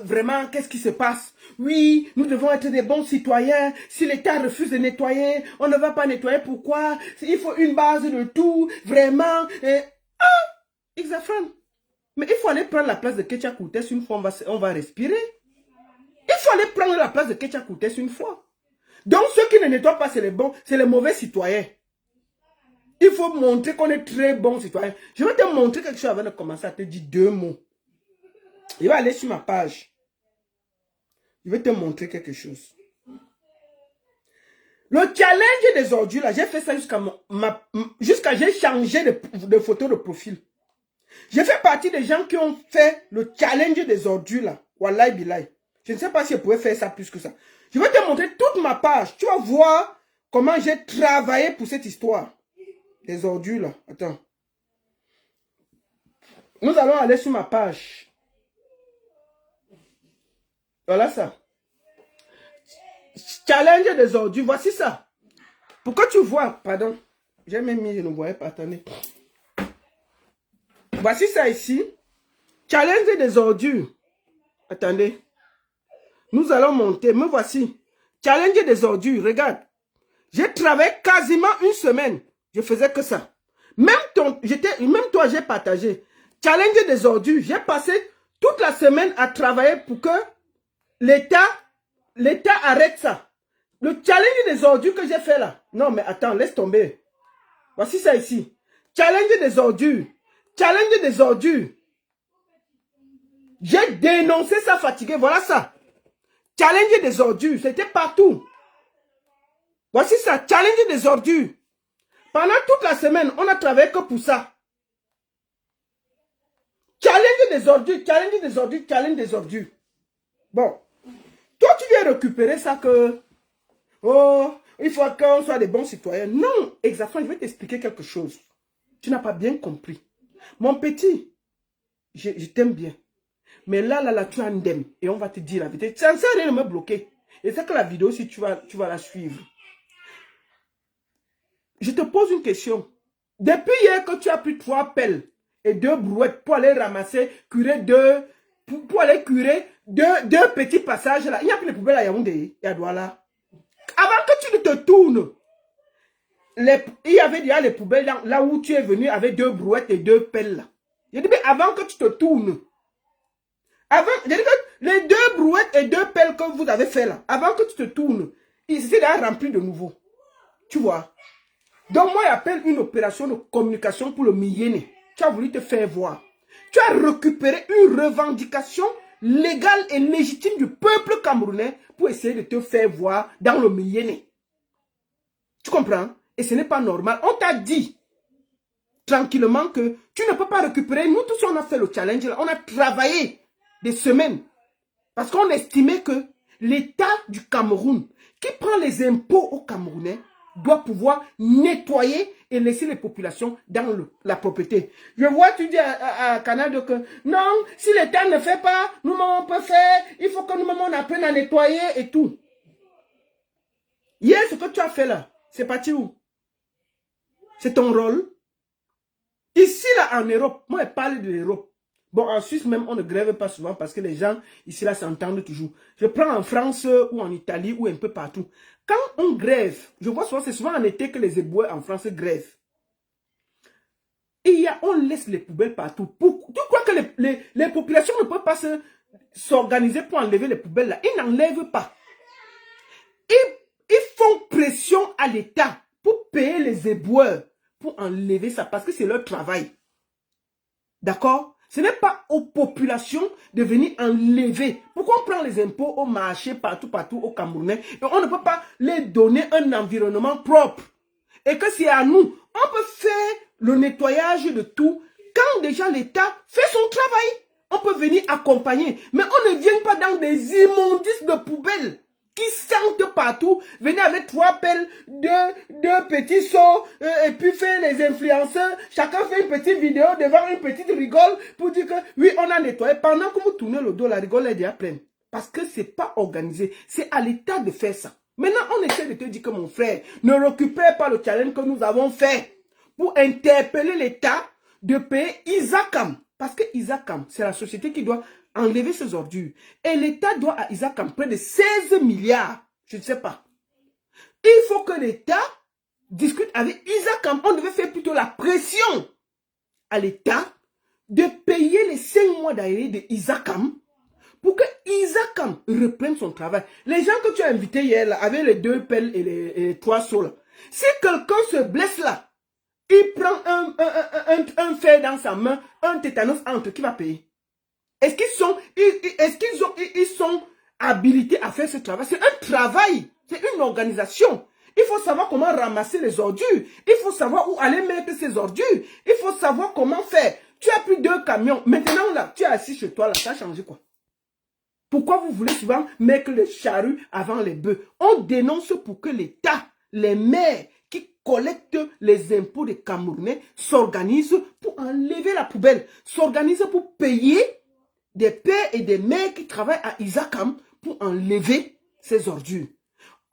Vraiment, qu'est-ce qui se passe? Oui, nous devons être des bons citoyens. Si l'État refuse de nettoyer, on ne va pas nettoyer. Pourquoi? Il faut une base de tout, vraiment. Exafran. Mais il faut aller prendre la place de Ketia Koutes une fois, on va respirer. Il faut aller prendre la place de Ketia Koutes une fois. Donc ceux qui ne nettoient pas, c'est les bons, c'est les mauvais citoyens. Il faut montrer qu'on est très bons citoyens. Je vais te montrer quelque chose avant de commencer à te dire 2 mots. Je vais aller sur ma page. Je vais te montrer quelque chose. Le challenge des ordures, là, j'ai fait ça jusqu'à j'ai changé de photo de profil. J'ai fait partie des gens qui ont fait le challenge des ordures, là. Wallahi billahi. Je ne sais pas si je pouvais faire ça plus que ça. Je vais te montrer toute ma page. Tu vas voir comment j'ai travaillé pour cette histoire. Des ordures, là. Attends. Nous allons aller sur ma page. Voilà ça. Challenge des ordures. Voici ça. Pourquoi tu vois? Pardon. J'ai même mis, je ne voyais pas. Attendez. Voici ça ici. Challenge des ordures. Attendez. Nous allons monter. Me voici. Challenge des ordures. Regarde. J'ai travaillé quasiment une semaine. Je faisais que ça. Même toi, j'ai partagé. Challenge des ordures. J'ai passé toute la semaine à travailler pour que l'État arrête ça. Le challenge des ordures que j'ai fait là. Non, mais attends, laisse tomber. Voici ça ici. Challenge des ordures. Challenge des ordures. J'ai dénoncé ça fatigué. Voilà ça. Challenge des ordures. C'était partout. Voici ça. Challenge des ordures. Pendant toute la semaine, on a travaillé que pour ça. Challenge des ordures. Challenge des ordures. Challenge des ordures. Bon. Toi, tu viens récupérer ça que... Oh, il faut qu'on soit des bons citoyens. Non, exactement, je vais t'expliquer quelque chose. Tu n'as pas bien compris. Mon petit, je t'aime bien. Mais là, tu as un dème. Et on va te dire la vérité. Ça ne sert à rien de me bloquer. Et c'est que la vidéo, si tu vas la suivre. Je te pose une question. Depuis hier que tu as pris 3 pelles et 2 brouettes pour aller ramasser, curer pour aller curer deux petits passages là. Il n'y a plus de poubelles à Yaoundé et à Douala. Avant que tu ne te tournes, il y avait déjà les poubelles là où tu es venu avec 2 brouettes et 2 pelles là. Je dis, mais avant que tu te tournes, je dis que les 2 brouettes et 2 pelles que vous avez fait là, avant que tu te tournes, ils étaient déjà remplis de nouveau. Tu vois? Donc moi, j'appelle une opération de communication pour le Miyene. Tu as voulu te faire voir. Tu as récupéré une revendication légale et légitime du peuple camerounais pour essayer de te faire voir dans le Miyene. Tu comprends? Et ce n'est pas normal. On t'a dit tranquillement que tu ne peux pas récupérer. Nous tous, on a fait le challenge, là. On a travaillé des semaines. Parce qu'on estimait que l'État du Cameroun, qui prend les impôts aux Camerounais, doit pouvoir nettoyer et laisser les populations dans la propriété. Je vois, tu dis à Canada que non, si l'État ne fait pas, nous-mêmes on peut faire, il faut que nous-mêmes on apprenne à nettoyer et tout. Hier, ce que tu as fait là, c'est parti où? C'est ton rôle. Ici, là, en Europe, moi, je parle de l'Europe. Bon, en Suisse même, on ne grève pas souvent parce que les gens, ici, là, s'entendent toujours. Je prends en France ou en Italie ou un peu partout. Quand on grève, je vois souvent, c'est souvent en été que les éboueurs en France grèvent. Et on laisse les poubelles partout. Tu crois que les populations ne peuvent pas s'organiser pour enlever les poubelles là? Ils n'enlèvent pas. Ils font pression à l'État pour payer les éboueurs pour enlever ça parce que c'est leur travail. D'accord? Ce n'est pas aux populations de venir enlever. Pourquoi on prend les impôts au marché, partout au Camerounais, et on ne peut pas les donner un environnement propre? Et que c'est à nous. On peut faire le nettoyage de tout. Quand déjà l'État fait son travail, on peut venir accompagner. Mais on ne vient pas dans des immondices de poubelles qui sentent partout. Venez avec 3 pelles, deux petits seaux, et puis faire les influenceurs. Chacun fait une petite vidéo devant une petite rigole pour dire que oui, on a nettoyé. Pendant que vous tournez le dos, la rigole est déjà pleine. Parce que ce n'est pas organisé. C'est à l'État de faire ça. Maintenant, on essaie de te dire que mon frère, ne récupère pas le challenge que nous avons fait pour interpeller l'État de payer Isacam. Parce que Isacam, c'est la société qui doit enlever ses ordures. Et l'État doit à Isacam près de 16 milliards. Je ne sais pas. Il faut que l'État discute avec Isacam. On devait faire plutôt la pression à l'État de payer les 5 mois d'arrêt de Isacam pour que Isacam reprenne son travail. Les gens que tu as invités hier, là, avec les 2 pelles et les 3 seaux, là, si quelqu'un se blesse là, il prend un fer dans sa main, un tétanos entre, qui va payer? Est-ce qu'ils sont habilités à faire ce travail? C'est un travail, c'est une organisation. Il faut savoir comment ramasser les ordures. Il faut savoir où aller mettre ces ordures. Il faut savoir comment faire. Tu as pris 2 camions. Maintenant, là, tu es assis chez toi, là, ça a changé quoi? Pourquoi vous voulez souvent mettre les charrues avant les bœufs? On dénonce pour que l'État, les maires qui collectent les impôts des Camerounais s'organisent pour enlever la poubelle, s'organisent pour payer des pères et des mères qui travaillent à Isacam pour enlever ces ordures.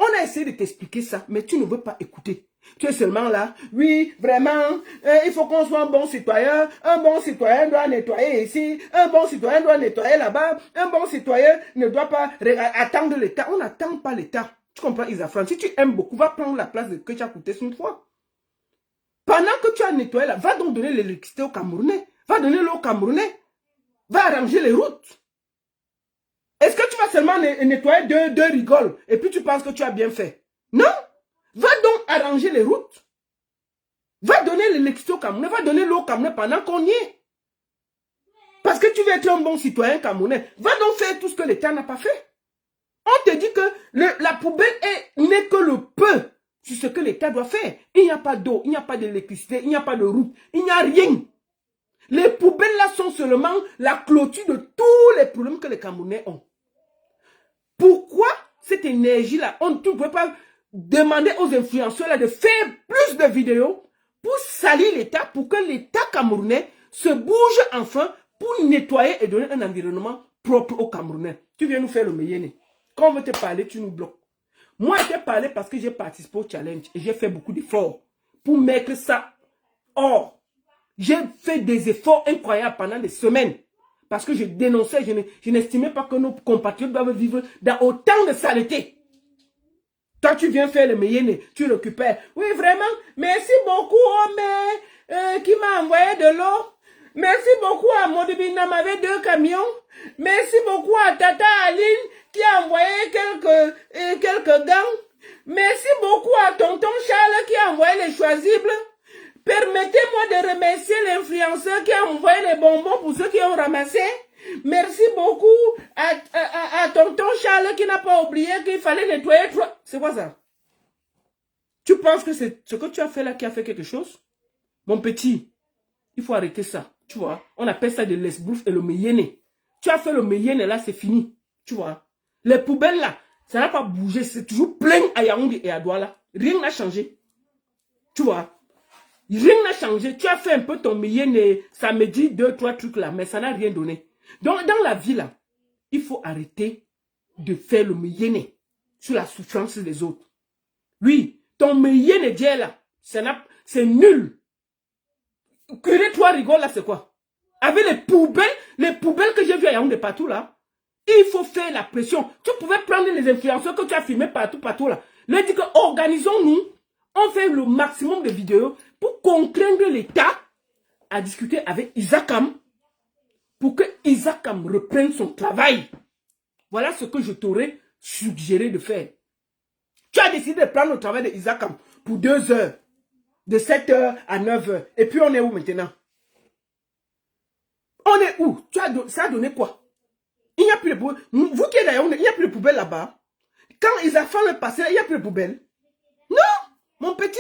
On a essayé de t'expliquer ça, mais tu ne veux pas écouter. Tu es seulement là, oui, vraiment, il faut qu'on soit un bon citoyen. Un bon citoyen doit nettoyer ici, un bon citoyen doit nettoyer là-bas, un bon citoyen ne doit pas attendre l'État. On n'attend pas l'État. Tu comprends, Isafran? Si tu aimes beaucoup, va prendre la place que tu as coûté une fois. Pendant que tu as nettoyé là, va donc donner l'électricité aux Camerounais, va donner l'eau aux Camerounais, va arranger les routes. Est-ce que tu vas seulement nettoyer deux rigoles et puis tu penses que tu as bien fait? Non. Va donc arranger les routes. Va donner l'électricité au Camerounais, va donner l'eau au Camerounais pendant qu'on y est. Parce que tu veux être un bon citoyen camerounais. Va donc faire tout ce que l'État n'a pas fait. On te dit que la poubelle n'est que le peu sur ce que l'État doit faire. Il n'y a pas d'eau, il n'y a pas d'électricité, il n'y a pas de route, il n'y a rien. Les poubelles là sont seulement la clôture de tous les problèmes que les Camerounais ont. Pourquoi cette énergie-là, tu ne peut pas demander aux influenceurs là de faire plus de vidéos pour salir l'État, pour que l'État camerounais se bouge enfin pour nettoyer et donner un environnement propre aux Camerounais. Tu viens nous faire le meilleur. Quand on veut te parler, tu nous bloques. Moi, je t'ai parlé parce que j'ai participé au challenge et j'ai fait beaucoup d'efforts pour mettre ça hors. J'ai fait des efforts incroyables pendant des semaines. Parce que je dénonçais, je n'estimais pas que nos compatriotes doivent vivre dans autant de saleté. Toi, tu viens faire le meilleur, tu récupères. Oui, vraiment, merci beaucoup au maire qui m'a envoyé de l'eau. Merci beaucoup à Modibina, m'avait 2 camions. Merci beaucoup à Tata Aline qui a envoyé quelques gants. Merci beaucoup à Tonton Charles qui a envoyé les choisibles. Permettez-moi de remercier l'influenceur qui a envoyé les bonbons pour ceux qui ont ramassé. Merci beaucoup à Tonton Charles qui n'a pas oublié qu'il fallait nettoyer 3. C'est quoi ça? Tu penses que c'est ce que tu as fait là qui a fait quelque chose? Mon petit, Il faut arrêter ça. Tu vois, on appelle ça de l'esbrouf et le meyene. Tu as fait le meyene, là, c'est fini. Tu vois. Les poubelles, là, ça n'a pas bougé. C'est toujours plein à Yaoundé et à Douala. Rien n'a changé. Tu vois. Rien n'a changé. Tu as fait un peu ton meyene, ça me dit 2-3 trucs là, mais ça n'a rien donné. Donc, dans la vie, là, il faut arrêter de faire le meyene sur la souffrance des autres. Oui, ton meyene Dieu, là, c'est nul. Curé, toi, rigole, là, c'est quoi? Avec les poubelles que j'ai vues à Yaoundé partout, là, il faut faire la pression. Tu pouvais prendre les influenceurs que tu as filmés partout, là. Leur dire que organisons-nous, on fait le maximum de vidéos pour contraindre l'État à discuter avec Isakam pour que Isakam reprenne son travail. Voilà ce que je t'aurais suggéré de faire. Tu as décidé de prendre le travail de Isakam pour 2 heures. De 7 heures à 9 heures. Et puis on est où maintenant? On est où? Ça a donné quoi? Il n'y a plus de poubelles. Vous qui êtes d'ailleurs, il n'y a plus de poubelles là-bas. Quand Isafam est passé, il n'y a plus de poubelles. Non, mon petit.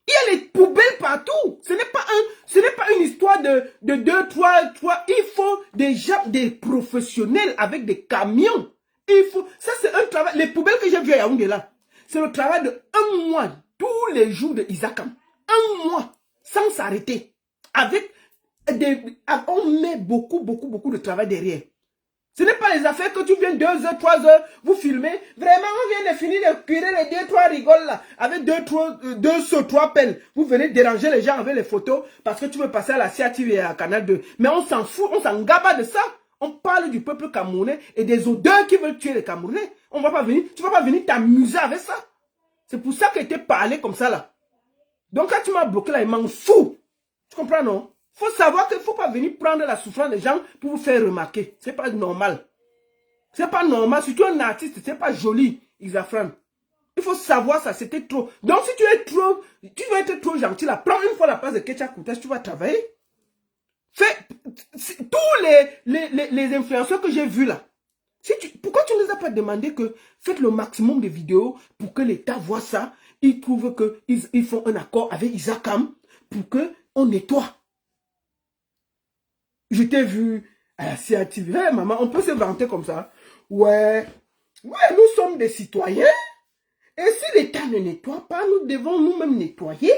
Il y a les poubelles partout. Ce n'est pas une histoire de 2, 3. Il faut des professionnels avec des camions. Ça c'est un travail. Les poubelles que j'ai vues à Yaoundé là, c'est le travail de 1 mois. Tous les jours de Isakam. 1 mois. Sans s'arrêter. On met beaucoup de travail derrière. Ce n'est pas les affaires que tu viens 2 heures, 3 heures, vous filmez. Vraiment, on vient de finir de cuire les 2, 3 rigoles là. Avec 2 3 pelles. Vous venez déranger les gens avec les photos parce que tu veux passer à la CATV et à Canal 2. Mais on s'en fout, on s'en gaba de ça. On parle du peuple camerounais et des odeurs qui veulent tuer les Camerounais. Tu ne vas pas venir t'amuser avec ça. C'est pour ça que tu parlé comme ça là. Donc quand tu m'as bloqué là, il m'en fout. Tu comprends non? Il faut savoir qu'il ne faut pas venir prendre la souffrance des gens pour vous faire remarquer. Ce n'est pas normal. Ce n'est pas normal. Si tu es un artiste, ce n'est pas joli, Isafran. Il faut savoir ça, c'était trop. Donc si tu veux être trop gentil là, prends une fois la place de Ketia Koutes, tu vas travailler. Tous les influenceurs que j'ai vus là, pourquoi tu ne les as pas demandé que faites le maximum de vidéos pour que l'État voit ça? Ils trouvent qu'ils font un accord avec Isakam pour qu'on nettoie. Je t'ai vu à la CATV. Hey, maman, on peut se vanter comme ça. Ouais, nous sommes des citoyens. Et si l'État ne nettoie pas, nous devons nous-mêmes nettoyer.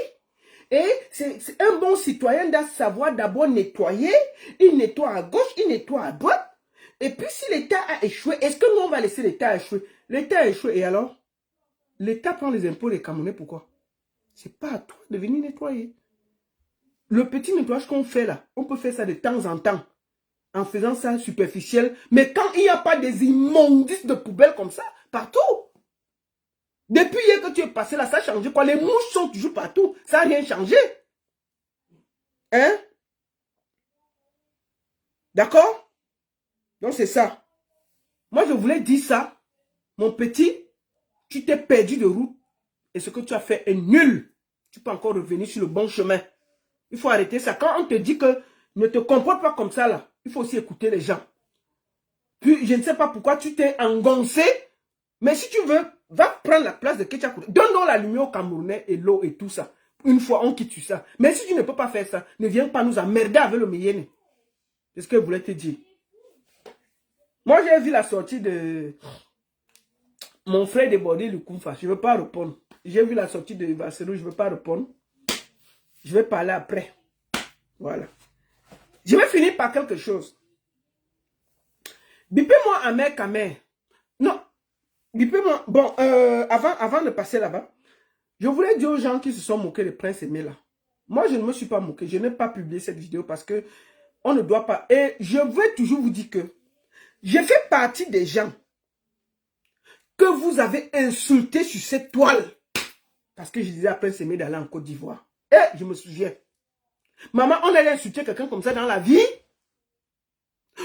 Et c'est un bon citoyen doit savoir d'abord nettoyer. Il nettoie à gauche, il nettoie à droite. Et puis si l'État a échoué, est-ce que nous on va laisser l'État échouer? L'État a échoué et alors? L'État prend les impôts des Camerounais, pourquoi? C'est pas à toi de venir nettoyer. Le petit nettoyage qu'on fait là, on peut faire ça de temps en temps. En faisant ça superficiel. Mais quand il n'y a pas des immondices de poubelles comme ça, partout. Depuis hier que tu es passé là, ça a changé quoi? Les mouches sont toujours partout. Ça n'a rien changé. Hein? D'accord? Donc c'est ça. Moi je voulais dire ça. Mon petit, tu t'es perdu de route. Et ce que tu as fait est nul. Tu peux encore revenir sur le bon chemin. Il faut arrêter ça. Quand on te dit que ne te comporte pas comme ça là, il faut aussi écouter les gens. Puis je ne sais pas pourquoi tu t'es engoncé. Mais si tu veux, va prendre la place de Ketia Koutes. Donne-nous la lumière au Camerounais et l'eau et tout ça. Une fois, on quitte ça. Mais si tu ne peux pas faire ça, ne viens pas nous emmerder avec le Meyene. C'est ce que je voulais te dire. Moi, j'ai vu la sortie de mon frère débordé du Koumfa. Je ne veux pas répondre. J'ai vu la sortie de Vasselou. Je ne veux pas répondre. Je vais parler après. Voilà. Je vais finir par quelque chose. Bipez-moi à mère. Non. Bipez-moi. Bon, avant de passer là-bas, je voulais dire aux gens qui se sont moqués de Prince Aimé là. Moi, je ne me suis pas moqué. Je n'ai pas publié cette vidéo parce que on ne doit pas. Et je veux toujours vous dire que je fais partie des gens que vous avez insultés sur cette toile. Parce que je disais à Prince Aimé d'aller en Côte d'Ivoire. Et je me souviens. Maman, on allait insulter quelqu'un comme ça dans la vie.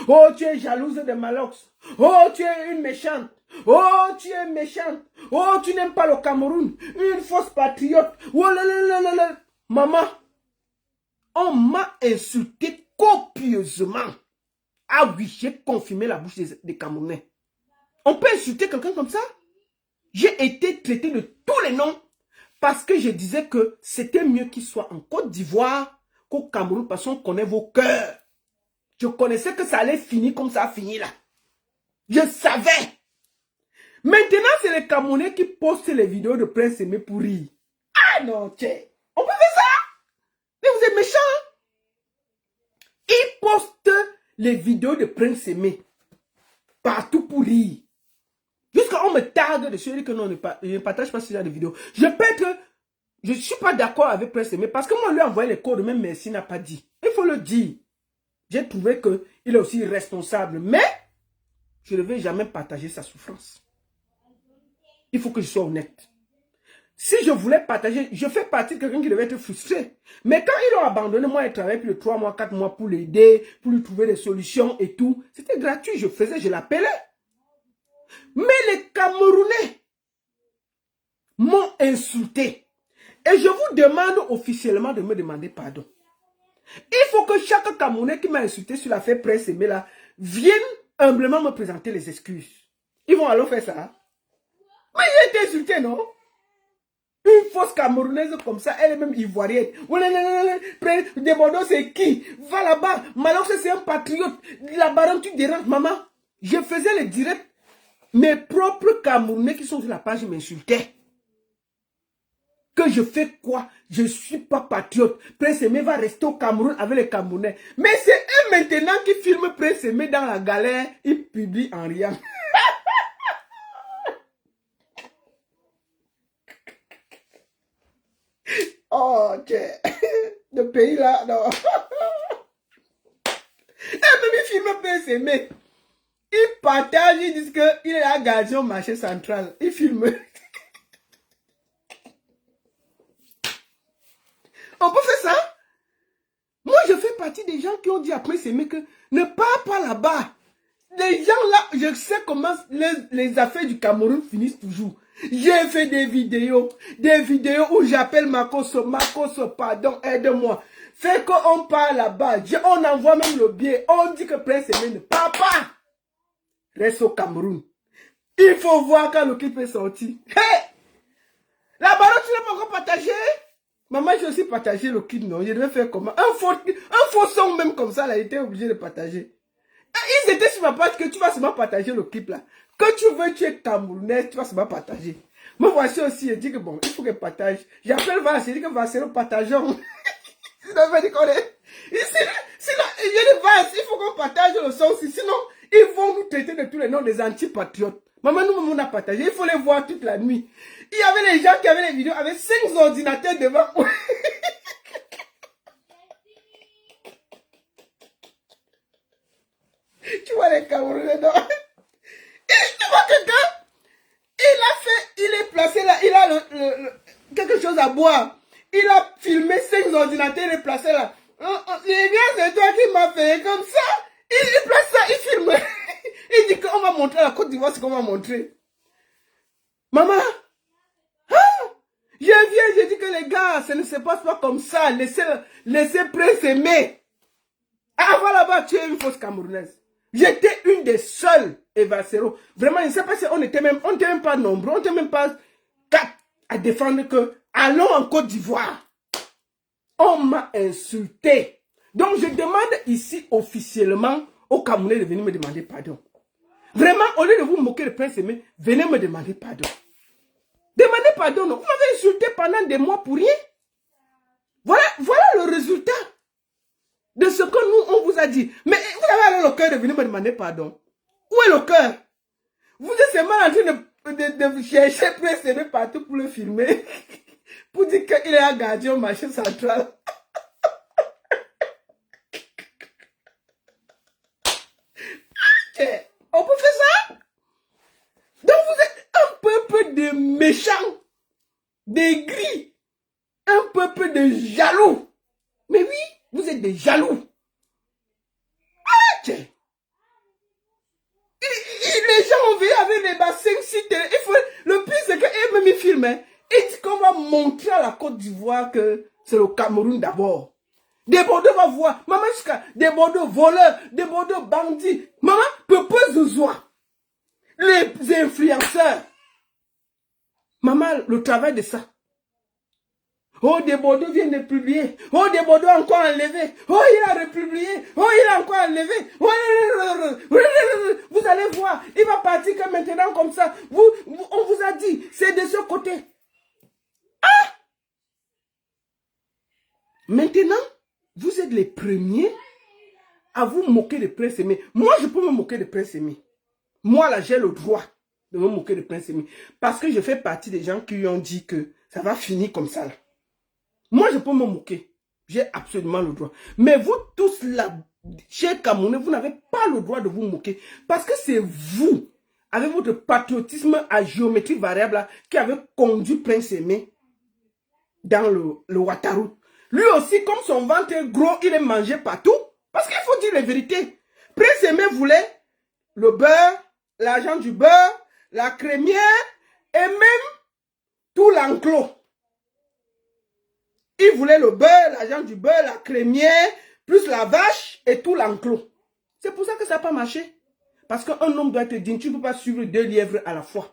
Oh, tu es jalouse de Malox. Oh, tu es une méchante. Oh, tu es méchante. Oh, tu n'aimes pas le Cameroun. Une fausse patriote. Oh, là. Maman, on m'a insulté copieusement. Ah oui, j'ai confirmé la bouche des Camerounais. On peut insulter quelqu'un comme ça? J'ai été traité de tous les noms parce que je disais que c'était mieux qu'il soit en Côte d'Ivoire qu'au Cameroun parce qu'on connaît vos cœurs. Je connaissais que ça allait finir comme ça a fini là. Je savais. Maintenant, c'est les Camerounais qui postent les vidéos de Prince Aimé pour rire. Ah non, tiens. On peut faire ça? Mais vous êtes méchants. Hein? Ils postent les vidéos de Prince Aimé partout pour rire. Jusqu'à on me tarde de dire que non, je ne partage pas ce genre de vidéos. Je peux être... Je ne suis pas d'accord avec Prince Aimé parce que moi, lui envoyé les codes, même merci n'a pas dit. Il faut le dire. J'ai trouvé qu'il est aussi responsable. Mais, je ne vais jamais partager sa souffrance. Il faut que je sois honnête. Si je voulais partager, je fais partie de quelqu'un qui devait être frustré. Mais quand ils l'ont abandonné, moi, il travaillait plus de 3 mois, 4 mois pour l'aider, pour lui trouver des solutions et tout. C'était gratuit, je l'appelais. Mais les Camerounais m'ont insulté. Et je vous demande officiellement de me demander pardon. Il faut que chaque Camerounais qui m'a insulté sur l'affaire Prince Aimé là vienne humblement me présenter les excuses. Ils vont alors faire ça. Mais j'ai été insulté, non? Une fausse Camerounaise comme ça, elle est même ivoirienne. Des Bordeaux, c'est qui? Va là-bas. Malheureusement, c'est un patriote. La baronne, tu déranges, maman. Je faisais les directs. Mes propres Camerounais qui sont sur la page m'insultaient. Que je fais quoi? Je ne suis pas patriote. Prince Aimé va rester au Cameroun avec les Camerounais. Mais c'est eux maintenant qui filment Prince Aimé dans la galère. Ils publient en riant. Oh, le pays là, non. Et même ils filment Prince Aimé. Ils partagent, ils disent qu'il est à Gazon, marché central. Ils filment. On peut faire ça? Moi, je fais partie des gens qui ont dit à Prince Aimé que ne pars pas là-bas. Les gens là, je sais comment les affaires du Cameroun finissent toujours. J'ai fait des vidéos où j'appelle Makoso, pardon, aide-moi. Fait qu'on part là-bas, on envoie même le billet, on dit que Prince Aimé ne part pas. Reste au Cameroun. Il faut voir quand le clip est sorti. Hey! La baronne, tu l'as pas encore partagé? Maman, j'ai aussi partagé le clip, non? Je devais faire comment? Un faux son même comme ça, là, il était obligé de partager. Ils étaient sur ma page que tu vas seulement partager le clip là. Que tu veux, tu es Camerounais, tu vas seulement partager. Moi, voici aussi, je dis que bon, il faut qu'elle partage. J'appelle Vassé, je dis que Vassé, nous partageons. Sinon, il il faut qu'on partage le son aussi. Sinon, ils vont nous traiter de tous les noms des antipatriotes. Maman, nous, on a partagé. Il faut les voir toute la nuit. Il y avait les gens qui avaient les vidéos avec 5 ordinateurs devant eux. Tu vois les Camerounais, non? Tu vois quelqu'un? Il est placé là, il a quelque chose à boire. Il a filmé 5 ordinateurs, il est placé là. C'est toi qui m'as fait comme ça. Il place ça, il filme. Il dit qu'on va montrer la Côte d'Ivoire, ce qu'on va montrer. Maman, je viens, je dis que les gars, ça ne se passe pas comme ça. Laissez Prince Aimé. Avant là-bas, tu es une fausse Camerounaise. J'étais une des seules Evacero. Vraiment, je ne sais pas si on n'était même pas nombreux, on n'était même pas 4 à défendre que allons en Côte d'Ivoire. On m'a insulté. Donc, je demande ici officiellement aux Camerounais de venir me demander pardon. Vraiment, au lieu de vous moquer de Prince Aimé, venez me demander pardon. Demandez pardon. Non. Vous m'avez insulté pendant des mois pour rien. Voilà le résultat de ce que nous, on vous a dit. Mais vous avez alors le cœur de venir me demander pardon. Où est le cœur? Vous êtes seulement en train de chercher Prince Aimé partout pour le filmer. Pour dire qu'il est à garder au marché central. On peut faire ça? Donc vous êtes un peuple de méchants, d'aigris, un peuple de jaloux. Mais oui, vous êtes des jaloux. Les gens ont vu avec les bassins sites. Le pire c'est qu'eux-mêmes ils filment. Hein. Ils disent qu'on va montrer à la Côte d'Ivoire que c'est le Cameroun d'abord. Des Bordeaux va voir. Maman jusqu'à des Bordeaux voleurs, des Bordeaux bandits. Maman, Pepe Zouzoua. Les influenceurs. Maman, le travail de ça. Oh, Desbordeaux vient de publier. Oh, Desbordeaux a encore enlevé. Oh, il a republié. Oh, il a encore enlevé. Oh, vous allez voir, il va partir que maintenant comme ça. On vous a dit, c'est de ce côté. Ah! Maintenant, vous êtes les premiers à vous moquer de Prince Aimé. Moi, je peux me moquer de Prince Aimé. Moi, là, j'ai le droit de me moquer de Prince Aimé. Parce que je fais partie des gens qui lui ont dit que ça va finir comme ça. Là. Moi, je peux me moquer. J'ai absolument le droit. Mais vous tous là, chers Camerounais, vous n'avez pas le droit de vous moquer. Parce que c'est vous, avec votre patriotisme à géométrie variable, là, qui avez conduit Prince Aimé dans le Ouattara. Lui aussi, comme son ventre est gros, il est mangé partout. Parce qu'il faut dire la vérité. Prince Aimé voulait le beurre, l'argent du beurre, la crémière et même tout l'enclos. Il voulait le beurre, l'argent du beurre, la crémière, plus la vache et tout l'enclos. C'est pour ça que ça n'a pas marché. Parce qu'un homme doit être digne. Tu ne peux pas suivre 2 lièvres à la fois.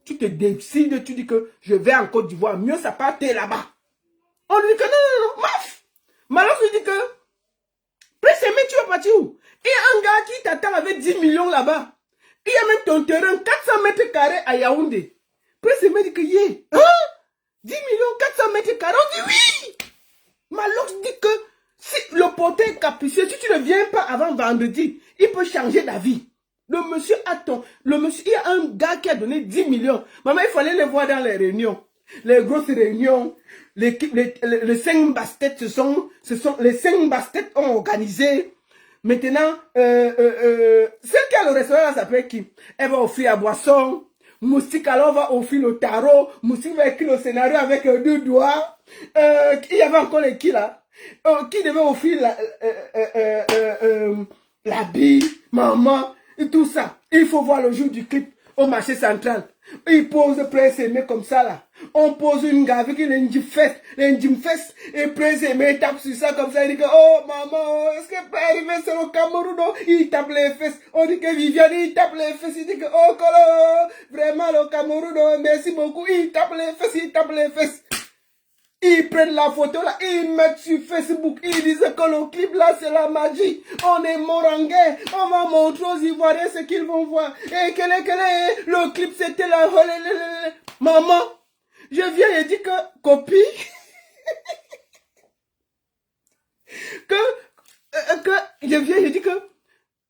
Tu te décides, tu dis que je vais en Côte d'Ivoire. Mieux ça part là-bas. On lui dit que non, maf. Malheur lui dit que Prince Aimé, tu vas partir où? Il y a un gars qui t'attend avec 10 millions là-bas. Il y a même ton terrain, 400 mètres carrés à Yaoundé. Prince Aimé dit que yeah. Hein? 10 millions, 400 mètres carrés. On dit oui. Malheur dit que si le porteur est capricieux, si tu ne viens pas avant vendredi, il peut changer d'avis. Le monsieur attend. Il y a un gars qui a donné 10 millions. Maman, il fallait les voir dans les réunions. Les grosses réunions. Les 5 bastet, ce sont les 5 bastet ont organisé. Maintenant, celle qui a le restaurant, là, s'appelle qui? Elle va offrir à boisson. Moustique, alors, va offrir le tarot. Moustique va écrire le scénario avec 2 doigts. Il y avait encore les qui, là? Qui devait offrir l'habit, maman, et tout ça. Il faut voir le jour du clip au marché central. Il pose Prince Aimé comme ça, là. On pose une gars avec une fesse, et Prince Aimé tape sur ça comme ça. Il dit que, oh maman, est-ce que peut arriver sur le Cameroun? Il tape les fesses. On dit que Viviane, il tape les fesses. Il dit que, oh Kolo, vraiment le Cameroun, merci beaucoup. Il tape les fesses. Ils prennent la photo là, ils mettent sur Facebook, ils disent que le clip là c'est la magie. On est mort en guerre, on va montrer aux Ivoiriens ce qu'ils vont voir. Et le clip c'était la... Maman, je viens et dis que copie, je viens et dis que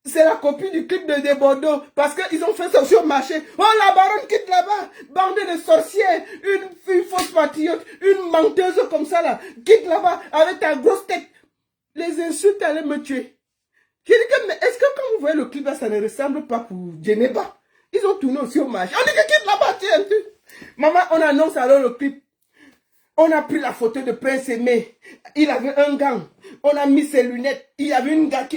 c'est la copie du clip de Desbordeaux. Parce qu'ils ont fait ça sur le marché. Oh, la baronne quitte là-bas. Bande de sorcières. Une fausse patriote. Une menteuse comme ça là. Quitte là-bas avec ta grosse tête. Les insultes allaient me tuer. Je dis que, mais est-ce que quand vous voyez le clip là, ça ne ressemble pas pour Djeneba? Ils ont tourné aussi au marché. On dit que quitte là-bas, tiens. Maman, on annonce alors le clip. On a pris la photo de Prince Aimé. Il avait un gant. On a mis ses lunettes. Il y avait un gars qui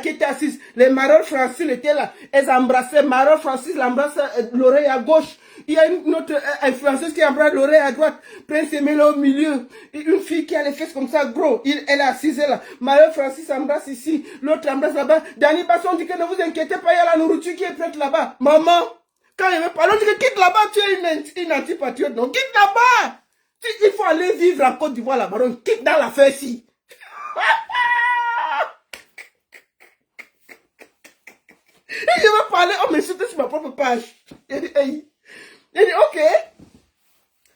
était assis. Les Marol Francis étaient là. Elles embrassaient. Marol Francis l'embrasse l'oreille à gauche. Il y a une autre influenceuse qui embrasse l'oreille à droite. Prince Aimé là au milieu. Une fille qui a les fesses comme ça, gros. Elle est assise là. Marol Francis embrasse ici. L'autre embrasse là-bas. Danny Basson dit que ne vous inquiétez pas, il y a la nourriture qui est prête là-bas. Maman, quand il veut parler, on dit que quitte là-bas, tu es une antipatriote. Non, quitte là-bas. Il faut aller vivre en Côte d'Ivoire, la baronne. Quitte dans l'affaire ici. Et je vais parler, on m'insulte sur ma propre page. Il dit, hey. Il dit, ok.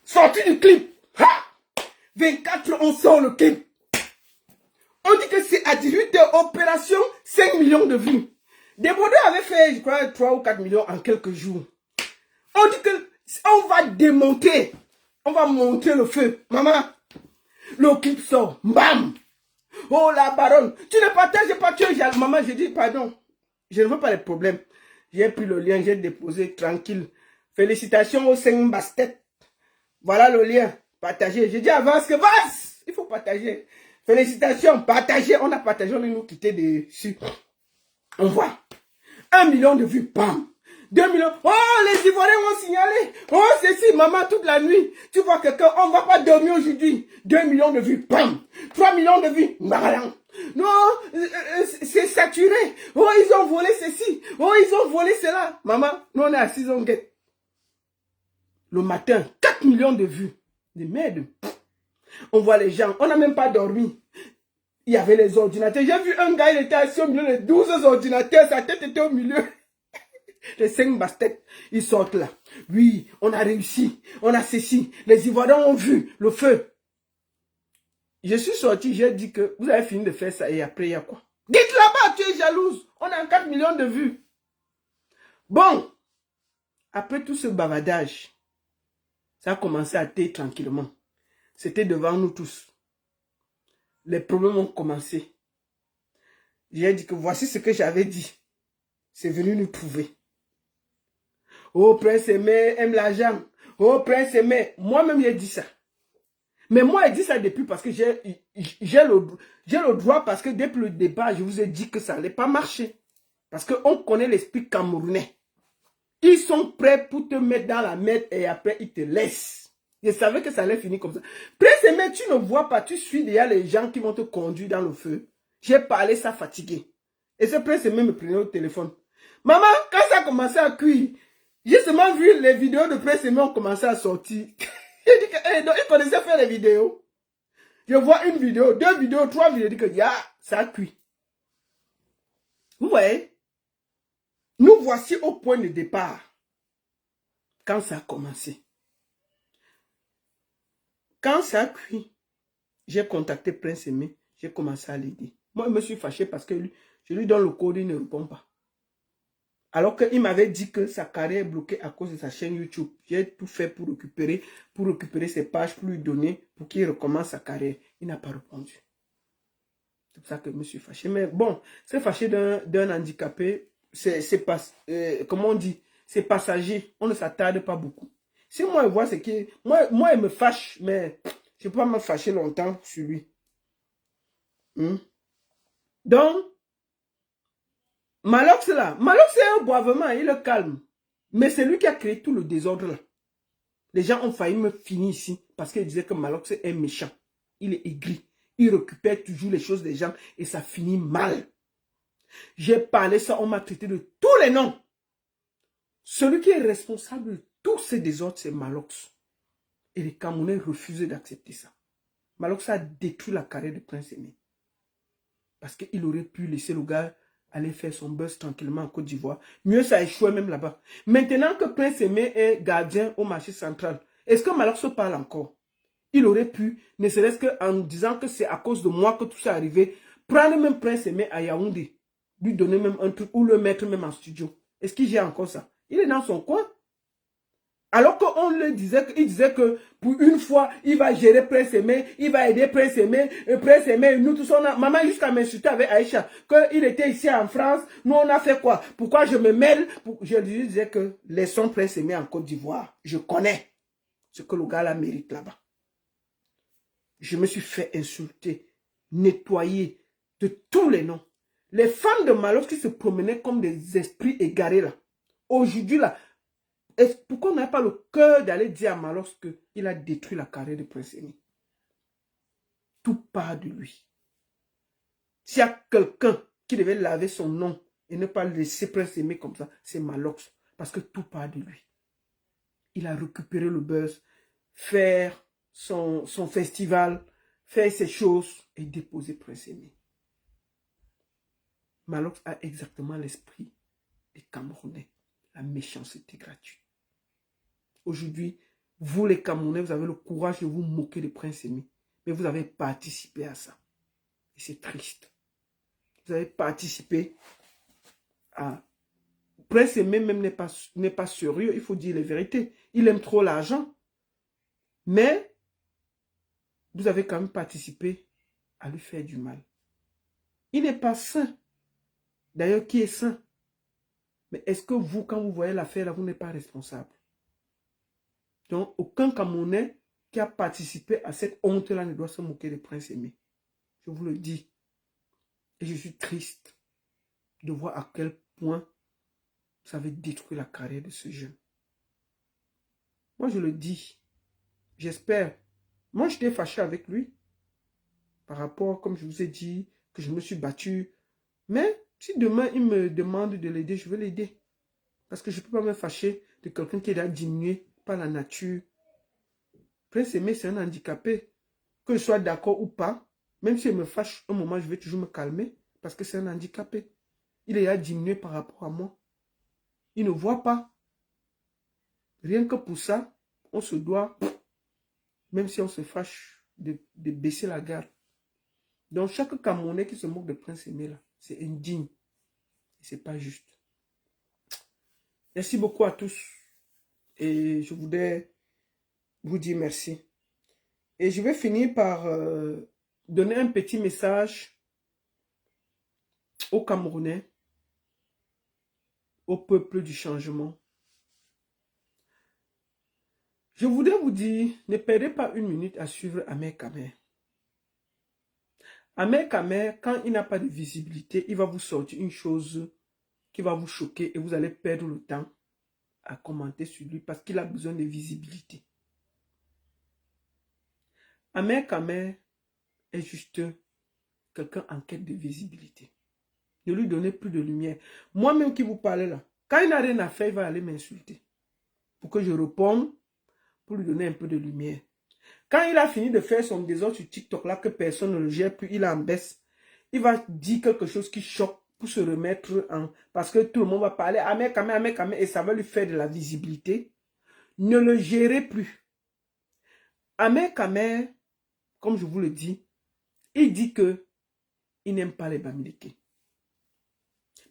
Sorti du clip. Ha! 24, on sort le clip. On dit que c'est à 18 heures, opération 5 millions de vues. Desbordeaux avait fait, je crois, 3 ou 4 millions en quelques jours. On dit que on va démonter. On va monter le feu. Maman, le clip sort. Bam! Oh la baronne, tu ne partages pas, tu es... Maman, j'ai dit pardon. Je ne veux pas les problèmes. J'ai pris le lien, j'ai déposé tranquille. Félicitations aux 5 bastet. Voilà le lien. Partagez. J'ai dit avance que vas. Il faut partager. Félicitations, partagez. On a partagé, on est nous quitté dessus. On voit. 1 million de vues. Bam! 2 millions. Oh, les Ivoiriens vont signaler. Oh, c'est si, maman, toute la nuit. Tu vois quelqu'un, on ne va pas dormir aujourd'hui. 2 millions de vues. Bam. 3 millions de vues. Non, c'est saturé. Oh, ils ont volé ceci. Oh, ils ont volé cela. Maman, nous on est assis, on guette. Le matin, 4 millions de vues. De merde. On voit les gens, on n'a même pas dormi. Il y avait les ordinateurs. J'ai vu un gars, il était assis au milieu de 12 ordinateurs, sa tête était au milieu. Les 5 basket, ils sortent là. Oui, on a réussi, on a ceci. Les Ivoiriens ont vu le feu. Je suis sorti, j'ai dit que vous avez fini de faire ça et après il y a quoi? Dites là-bas, tu es jalouse. On a 4 millions de vues. Bon, après tout ce bavardage, ça a commencé à taire tranquillement. C'était devant nous tous. Les problèmes ont commencé. J'ai dit que voici ce que j'avais dit. C'est venu nous trouver. Oh, Prince Aimé aime l'argent. Oh, Prince Aimé. Moi-même, j'ai dit ça. Mais moi, j'ai dit ça depuis parce que j'ai le droit, parce que depuis le départ, je vous ai dit que ça n'allait pas marcher. Parce qu'on connaît l'esprit camerounais. Ils sont prêts pour te mettre dans la merde et après, ils te laissent. Je savais que ça allait finir comme ça. Prince Aimé, tu ne vois pas, tu suis déjà les gens qui vont te conduire dans le feu. J'ai parlé ça fatigué. Et ce Prince Aimé me prenait au téléphone. Maman, quand ça a commencé à cuire, j'ai seulement vu les vidéos de Prince Aimé ont commencé à sortir. J'ai dit que, donc, il connaissait faire les vidéos. Je vois une vidéo, 2 vidéos, 3 vidéos, je dis que ça a cuit. Vous voyez? Nous voici au point de départ. Quand ça a commencé. Quand ça a cuit, j'ai contacté Prince Aimé, j'ai commencé à l'aider. Moi, je me suis fâché parce que je lui donne le code, il ne répond pas. Alors qu'il m'avait dit que sa carrière est bloquée à cause de sa chaîne YouTube. J'ai tout fait pour récupérer ses pages, pour lui donner, pour qu'il recommence sa carrière. Il n'a pas répondu. C'est pour ça que je me suis fâché. Mais bon, c'est fâché d'un handicapé, c'est pas, comment on dit, c'est passager. On ne s'attarde pas beaucoup. Si moi, je vois ce qui... Moi, il me fâche, mais je ne peux pas me fâcher longtemps sur lui. Donc, Malox là, Malox c'est un boivement, il est calme. Mais c'est lui qui a créé tout le désordre là. Les gens ont failli me finir ici parce qu'ils disaient que Malox est méchant. Il est aigri. Il récupère toujours les choses des gens et ça finit mal. J'ai parlé ça, on m'a traité de tous les noms. Celui qui est responsable de tous ces désordres, c'est Malox. Et les Camerounais refusaient d'accepter ça. Malox a détruit la carrière de Prince Aimé. Parce qu'il aurait pu laisser le gars aller faire son buzz tranquillement en Côte d'Ivoire. Mieux, ça a échoué même là-bas. Maintenant que Prince Aimé est gardien au marché central, est-ce que Malox parle encore? Il aurait pu, ne serait-ce qu'en disant que c'est à cause de moi que tout ça est arrivé, prendre même Prince Aimé à Yaoundé, lui donner même un truc ou le mettre même en studio. Est-ce qu'il gère encore ça? Il est dans son coin. Alors qu'on le disait, il disait que pour une fois, il va gérer Prince Aimé, il va aider Prince Aimé, nous tous on a, maman jusqu'à m'insulter avec Aïcha, qu'il était ici en France, nous on a fait quoi? Pourquoi je me mêle? Je lui disais que laissons Prince Aimé en Côte d'Ivoire. Je connais ce que le gars là mérite là-bas. Je me suis fait insulter, nettoyer de tous les noms. Les femmes de Malox qui se promenaient comme des esprits égarés là. Aujourd'hui là, pourquoi on n'a pas le cœur d'aller dire à Malox qu'il a détruit la carrière de Prince Aimé? Tout part de lui. S'il y a quelqu'un qui devait laver son nom et ne pas laisser Prince Aimé comme ça, c'est Malox. Parce que tout part de lui. Il a récupéré le buzz, faire son festival, faire ses choses et déposer Prince Aimé. Malox a exactement l'esprit des Camerounais. La méchanceté gratuite. Aujourd'hui, vous les Camerounais, vous avez le courage de vous moquer de Prince Aimé. Mais vous avez participé à ça. Et c'est triste. Vous avez participé à... Prince Aimé même n'est pas sérieux, il faut dire la vérité. Il aime trop l'argent. Mais vous avez quand même participé à lui faire du mal. Il n'est pas sain. D'ailleurs, qui est sain? Mais est-ce que vous, quand vous voyez l'affaire là, vous n'êtes pas responsable? Donc, aucun Camerounais qui a participé à cette honte-là ne doit se moquer de Prince Aimé. Je vous le dis. Et je suis triste de voir à quel point ça avait détruit la carrière de ce jeune. Moi, je le dis. J'espère. Moi, j'étais fâché avec lui. Par rapport, comme je vous ai dit, que je me suis battu. Mais si demain, il me demande de l'aider, je vais l'aider. Parce que je ne peux pas me fâcher de quelqu'un qui est là diminué par la nature. Prince Aimé, c'est un handicapé. que je sois d'accord ou pas, même si elle me fâche un moment, je vais toujours me calmer parce que c'est un handicapé. Il est à diminuer par rapport à moi. Il ne voit pas. Rien que pour ça, on se doit, même si on se fâche, de baisser la garde. Donc, chaque Camerounais qui se moque de Prince Aimé, là, c'est indigne. Et c'est pas juste. Merci beaucoup à tous. Et je voudrais vous dire merci. Et je vais finir par donner un petit message aux Camerounais, au peuple du changement. Je voudrais vous dire, ne perdez pas une minute à suivre Ahmed Kamer. Ahmed Kamer, quand il n'a pas de visibilité, il va vous sortir une chose qui va vous choquer et vous allez perdre le temps à commenter sur lui parce qu'il a besoin de visibilité. Ahmed Kamer est juste quelqu'un en quête de visibilité. Ne lui donnez plus de lumière. Moi-même qui vous parle là, quand il n'a rien à faire, il va aller m'insulter. Pour que je réponde, pour lui donner un peu de lumière. Quand il a fini de faire son désordre sur TikTok là, que personne ne le gère plus, il en baisse. Il va dire quelque chose qui choque pour se remettre en... Parce que tout le monde va parler, Ahmed Kamer, et ça va lui faire de la visibilité. Ne le gérez plus. Ahmed Kamer, comme je vous le dis, il dit que il n'aime pas les Bamileke.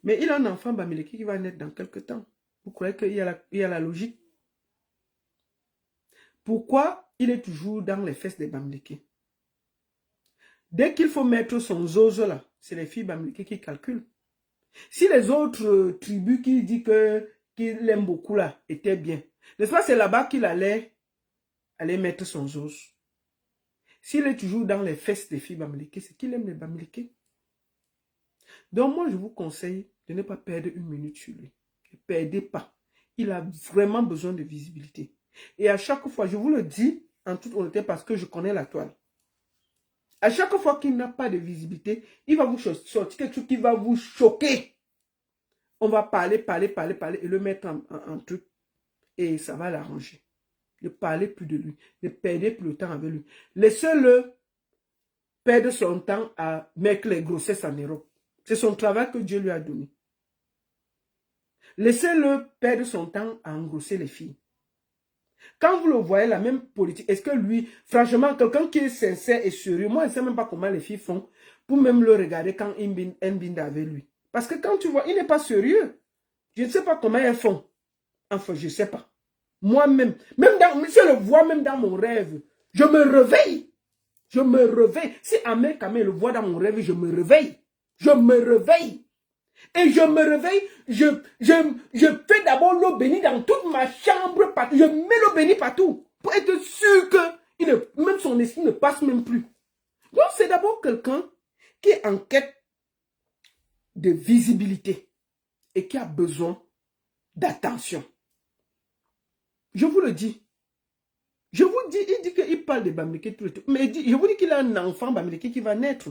Mais il a un enfant Bamileke qui va naître dans quelques temps. Vous croyez qu'il y a la logique? Pourquoi il est toujours dans les fesses des Bamileke? Dès qu'il faut mettre son zozo là, c'est les filles Bamileke qui calculent. Si les autres tribus qui disent qu'il aime beaucoup là étaient bien, n'est-ce pas, c'est là-bas qu'il allait mettre son zozo. S'il est toujours dans les fesses des filles Bamileke, c'est qu'il aime les Bamileke. Donc moi je vous conseille de ne pas perdre une minute sur lui. Ne perdez pas. Il a vraiment besoin de visibilité. Et à chaque fois, je vous le dis en toute honnêteté parce que je connais la toile. À chaque fois qu'il n'a pas de visibilité, il va vous sortir quelque chose qui va vous choquer. On va parler et le mettre en truc. Et ça va l'arranger. Ne parlez plus de lui. Ne perdez plus le temps avec lui. Laissez-le perdre son temps à mettre les grossesses en Europe. C'est son travail que Dieu lui a donné. Laissez-le perdre son temps à engrosser les filles. Quand vous le voyez, la même politique, est-ce que lui, franchement, quelqu'un qui est sincère et sérieux, moi, je ne sais même pas comment les filles font pour même le regarder quand Mbinda avec lui. Parce que quand tu vois, il n'est pas sérieux. Je ne sais pas comment elles font. Enfin, je ne sais pas. Moi-même, si je le vois même dans mon rêve, je me réveille. Je me réveille. Si Ahmed Kamer le voit dans mon rêve, je me réveille. Je me réveille. Et je me réveille, je fais d'abord l'eau bénie dans toute ma chambre, partout. Je mets l'eau bénie partout pour être sûr que même son esprit ne passe même plus. Donc c'est d'abord quelqu'un qui est en quête de visibilité et qui a besoin d'attention. Je vous le dis. Je vous dis, il dit qu'il parle de Bamileke tout le temps. Mais je vous dis qu'il a un enfant Bamileke qui va naître.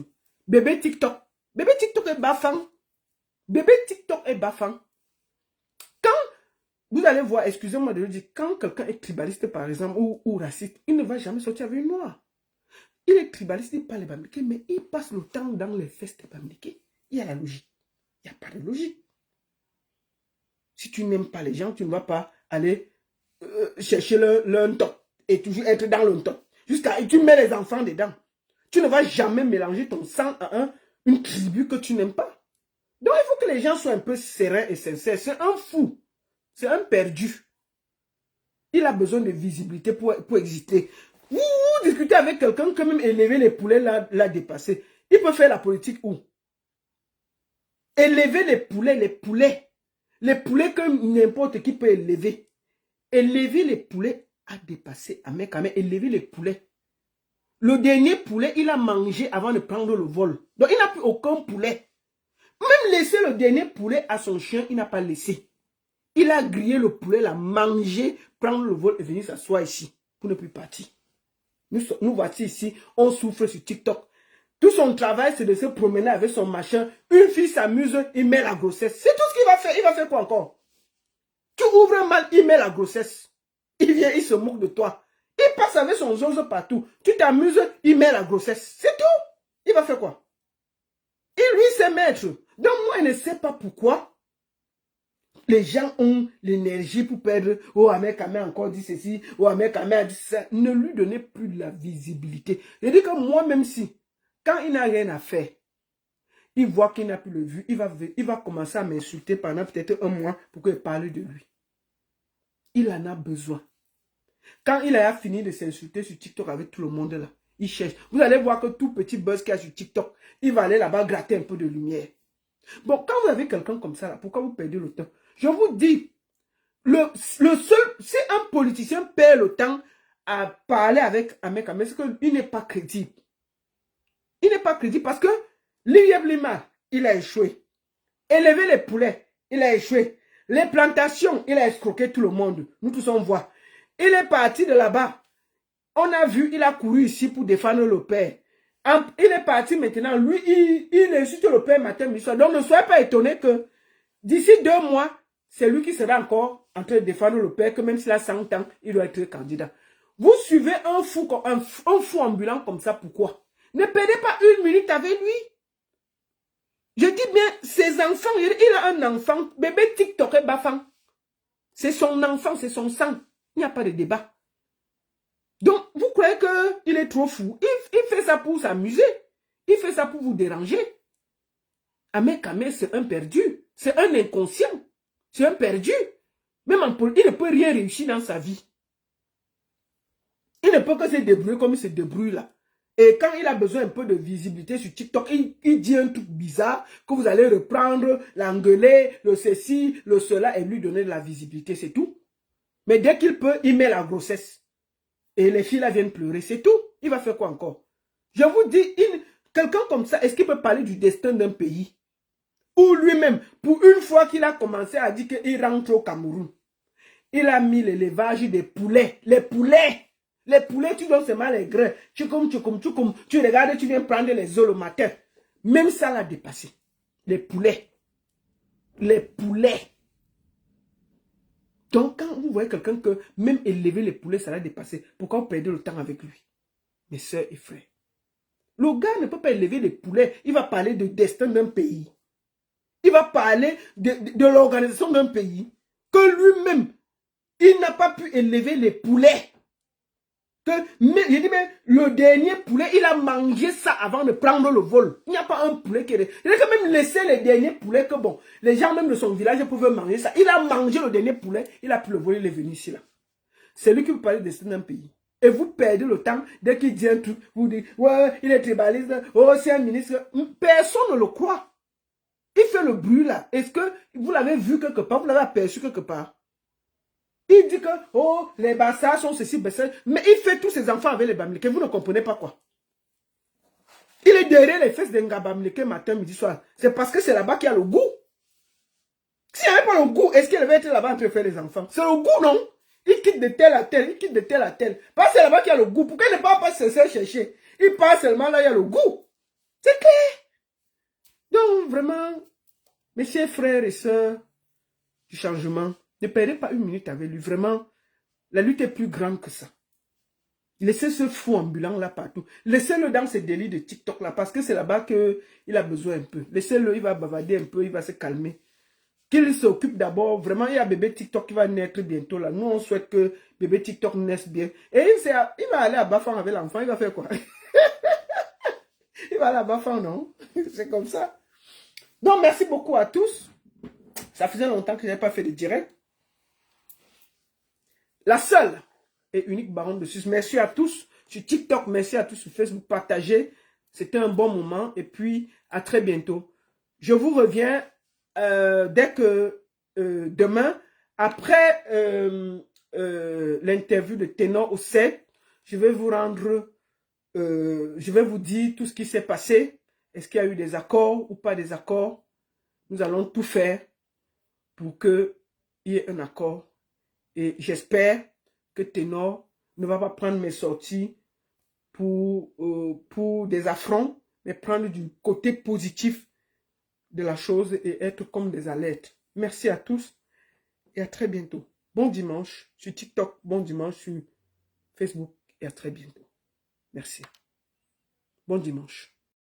Bébé TikTok. Bébé TikTok est bafant. Bébé TikTok est bafant. Quand vous allez voir, excusez-moi de le dire, quand quelqu'un est tribaliste par exemple ou raciste, il ne va jamais sortir avec une noire. Il est tribaliste, il parle de Bamileke, mais il passe le temps dans les fesses de Bamileke. Il y a la logique. Il n'y a pas de logique. Si tu n'aimes pas les gens, tu ne vas pas aller chercher le top et toujours être dans le top. Jusqu'à tu mets les enfants dedans. Tu ne vas jamais mélanger ton sang à une tribu que tu n'aimes pas. Donc il faut que les gens soient un peu sereins et sincères. C'est un fou. C'est un perdu. Il a besoin de visibilité pour exister. Vous discutez avec quelqu'un qui même élever les poulets l'a dépassé. Il peut faire la politique où? Élever les poulets. Les poulets que n'importe qui peut élever. Élever les poulets a dépassé Ahmed Kamer. Élever les poulets. Le dernier poulet, il a mangé avant de prendre le vol. Donc il n'a plus aucun poulet. Même laisser le dernier poulet à son chien, il n'a pas laissé. Il a grillé le poulet, l'a mangé, prendre le vol et venir s'asseoir ici pour ne plus partir. Nous voici ici, on souffre sur TikTok. Tout son travail, c'est de se promener avec son machin. Une fille s'amuse, il met la grossesse. C'est tout ce qu'il va faire. Il va faire quoi encore? Tu ouvres mal, il met la grossesse. Il vient, il se moque de toi. Il il passe avec son zozo partout. Tu t'amuses, il met la grossesse. C'est tout. Il va faire quoi? Et lui, c'est maître. Donc moi, je ne sais pas pourquoi les gens ont l'énergie pour perdre. Oh, Ahmed Kamé a encore dit ceci. Oh, Ahmed Kamé a dit ça. Ne lui donnez plus de la visibilité. Je dis que moi, même si, quand il n'a rien à faire, il voit qu'il n'a plus le vu, il va commencer à m'insulter pendant peut-être un mois pour que je parle de lui. Il en a besoin. Quand il a fini de s'insulter sur TikTok avec tout le monde là, il cherche. Vous allez voir que tout petit buzz qu'il y a sur TikTok, il va aller là-bas gratter un peu de lumière. Bon, quand vous avez quelqu'un comme ça, là, pourquoi vous perdez le temps? Je vous dis, si un politicien perd le temps à parler avec Ahmed Kamé, c'est qu'il n'est pas crédible. Il n'est pas crédible parce que Lieb Lima, il a échoué. Élever les poulets, il a échoué. Les plantations, il a escroqué tout le monde. Nous tous on voit. Il est parti de là-bas. On a vu, il a couru ici pour défendre le père. Il est parti maintenant. Lui, il insulte le père matin, midi, soir. Donc ne soyez pas étonnés que d'ici 2 mois, c'est lui qui sera encore en train de défendre le père, que même s'il a 100 ans, il doit être candidat. Vous suivez un fou ambulant comme ça, pourquoi? Ne perdez pas 1 minute avec lui. Je dis bien, ses enfants, il a un enfant, bébé TikTok et Bafang. C'est son enfant, c'est son sang. Il n'y a pas de débat. Donc, vous croyez qu'il est trop fou? Il fait ça pour s'amuser. Il fait ça pour vous déranger. Ahmed Kamé, c'est un perdu. C'est un inconscient. C'est un perdu. Même en politique, il ne peut rien réussir dans sa vie. Il ne peut que se débrouiller comme il se débrouille là. Et quand il a besoin un peu de visibilité sur TikTok, il dit un truc bizarre que vous allez reprendre, l'engueuler, le ceci, le cela et lui donner de la visibilité, c'est tout. Mais dès qu'il peut, il met la grossesse. Et les filles là viennent pleurer, c'est tout. Il va faire quoi encore? Je vous dis, quelqu'un comme ça, est-ce qu'il peut parler du destin d'un pays? Ou lui-même, pour une fois qu'il a commencé à dire qu'il rentre au Cameroun, il a mis l'élevage des poulets. Les poulets! Les poulets, tu donnes seulement les grains. Tu regardes, tu viens prendre les œufs le matin. Même ça l'a dépassé. Les poulets. Les poulets. Donc, quand vous voyez quelqu'un que même élever les poulets, ça l'a dépassé, pourquoi vous perdez le temps avec lui? Mes soeurs et frères. Le gars ne peut pas élever les poulets. Il va parler du destin d'un pays. Il va parler de l'organisation d'un pays. Que lui-même, il n'a pas pu élever les poulets. Je dis, mais le dernier poulet, il a mangé ça avant de prendre le vol. Il n'y a pas un poulet qui est... Il a quand même laissé les derniers poulets que bon, les gens même de son village pouvaient manger ça. Il a mangé le dernier poulet, il a pris le vol, il est venu ici là. C'est lui qui vous parle de destin d'un pays. Et vous perdez le temps, dès qu'il dit un truc, vous dites, ouais, il est tribaliste, oh, c'est un ministre. Personne ne le croit. Il fait le bruit là. Est-ce que vous l'avez vu quelque part, vous l'avez aperçu quelque part? Il dit que, oh, les Bassas sont ceci, Bassas. Mais il fait tous ses enfants avec les Bamileke. Vous ne comprenez pas quoi. Il est derrière les fesses d'un Bamileke matin, midi, soir. C'est parce que c'est là-bas qu'il y a le goût. S'il n'y avait pas le goût, est-ce qu'il avait été là-bas en train de faire les enfants? C'est le goût, non? Il quitte de tel à tel, il quitte de tel à tel. Parce que c'est là-bas qu'il y a le goût. Pourquoi il ne part pas se chercher? Il part seulement là, il y a le goût. C'est clair. Donc, vraiment, mes chers frères et sœurs du changement, ne perdez pas 1 minute avec lui. Vraiment, la lutte est plus grande que ça. Laissez ce fou ambulant là partout. Laissez-le dans ces délits de TikTok là, parce que c'est là-bas qu'il a besoin un peu. Laissez-le, il va bavarder un peu, il va se calmer. Qu'il s'occupe d'abord. Vraiment, il y a bébé TikTok qui va naître bientôt là. Nous, on souhaite que bébé TikTok naisse bien. Et il va aller à Bafang avec l'enfant. Il va faire quoi? Il va aller à Bafang, non? C'est comme ça. Donc, merci beaucoup à tous. Ça faisait longtemps que je n'avais pas fait de direct. La seule et unique baronne de Suisse. Merci à tous sur TikTok. Merci à tous sur Facebook. Partagez. C'était un bon moment. Et puis, à très bientôt. Je vous reviens dès que demain, après l'interview de Ténor au 7, je vais vous rendre, je vais vous dire tout ce qui s'est passé. Est-ce qu'il y a eu des accords ou pas des accords? Nous allons tout faire pour qu'il y ait un accord. Et j'espère que Ténor ne va pas prendre mes sorties pour des affronts, mais prendre du côté positif de la chose et être comme des alertes. Merci à tous et à très bientôt. Bon dimanche sur TikTok, bon dimanche sur Facebook et à très bientôt. Merci. Bon dimanche.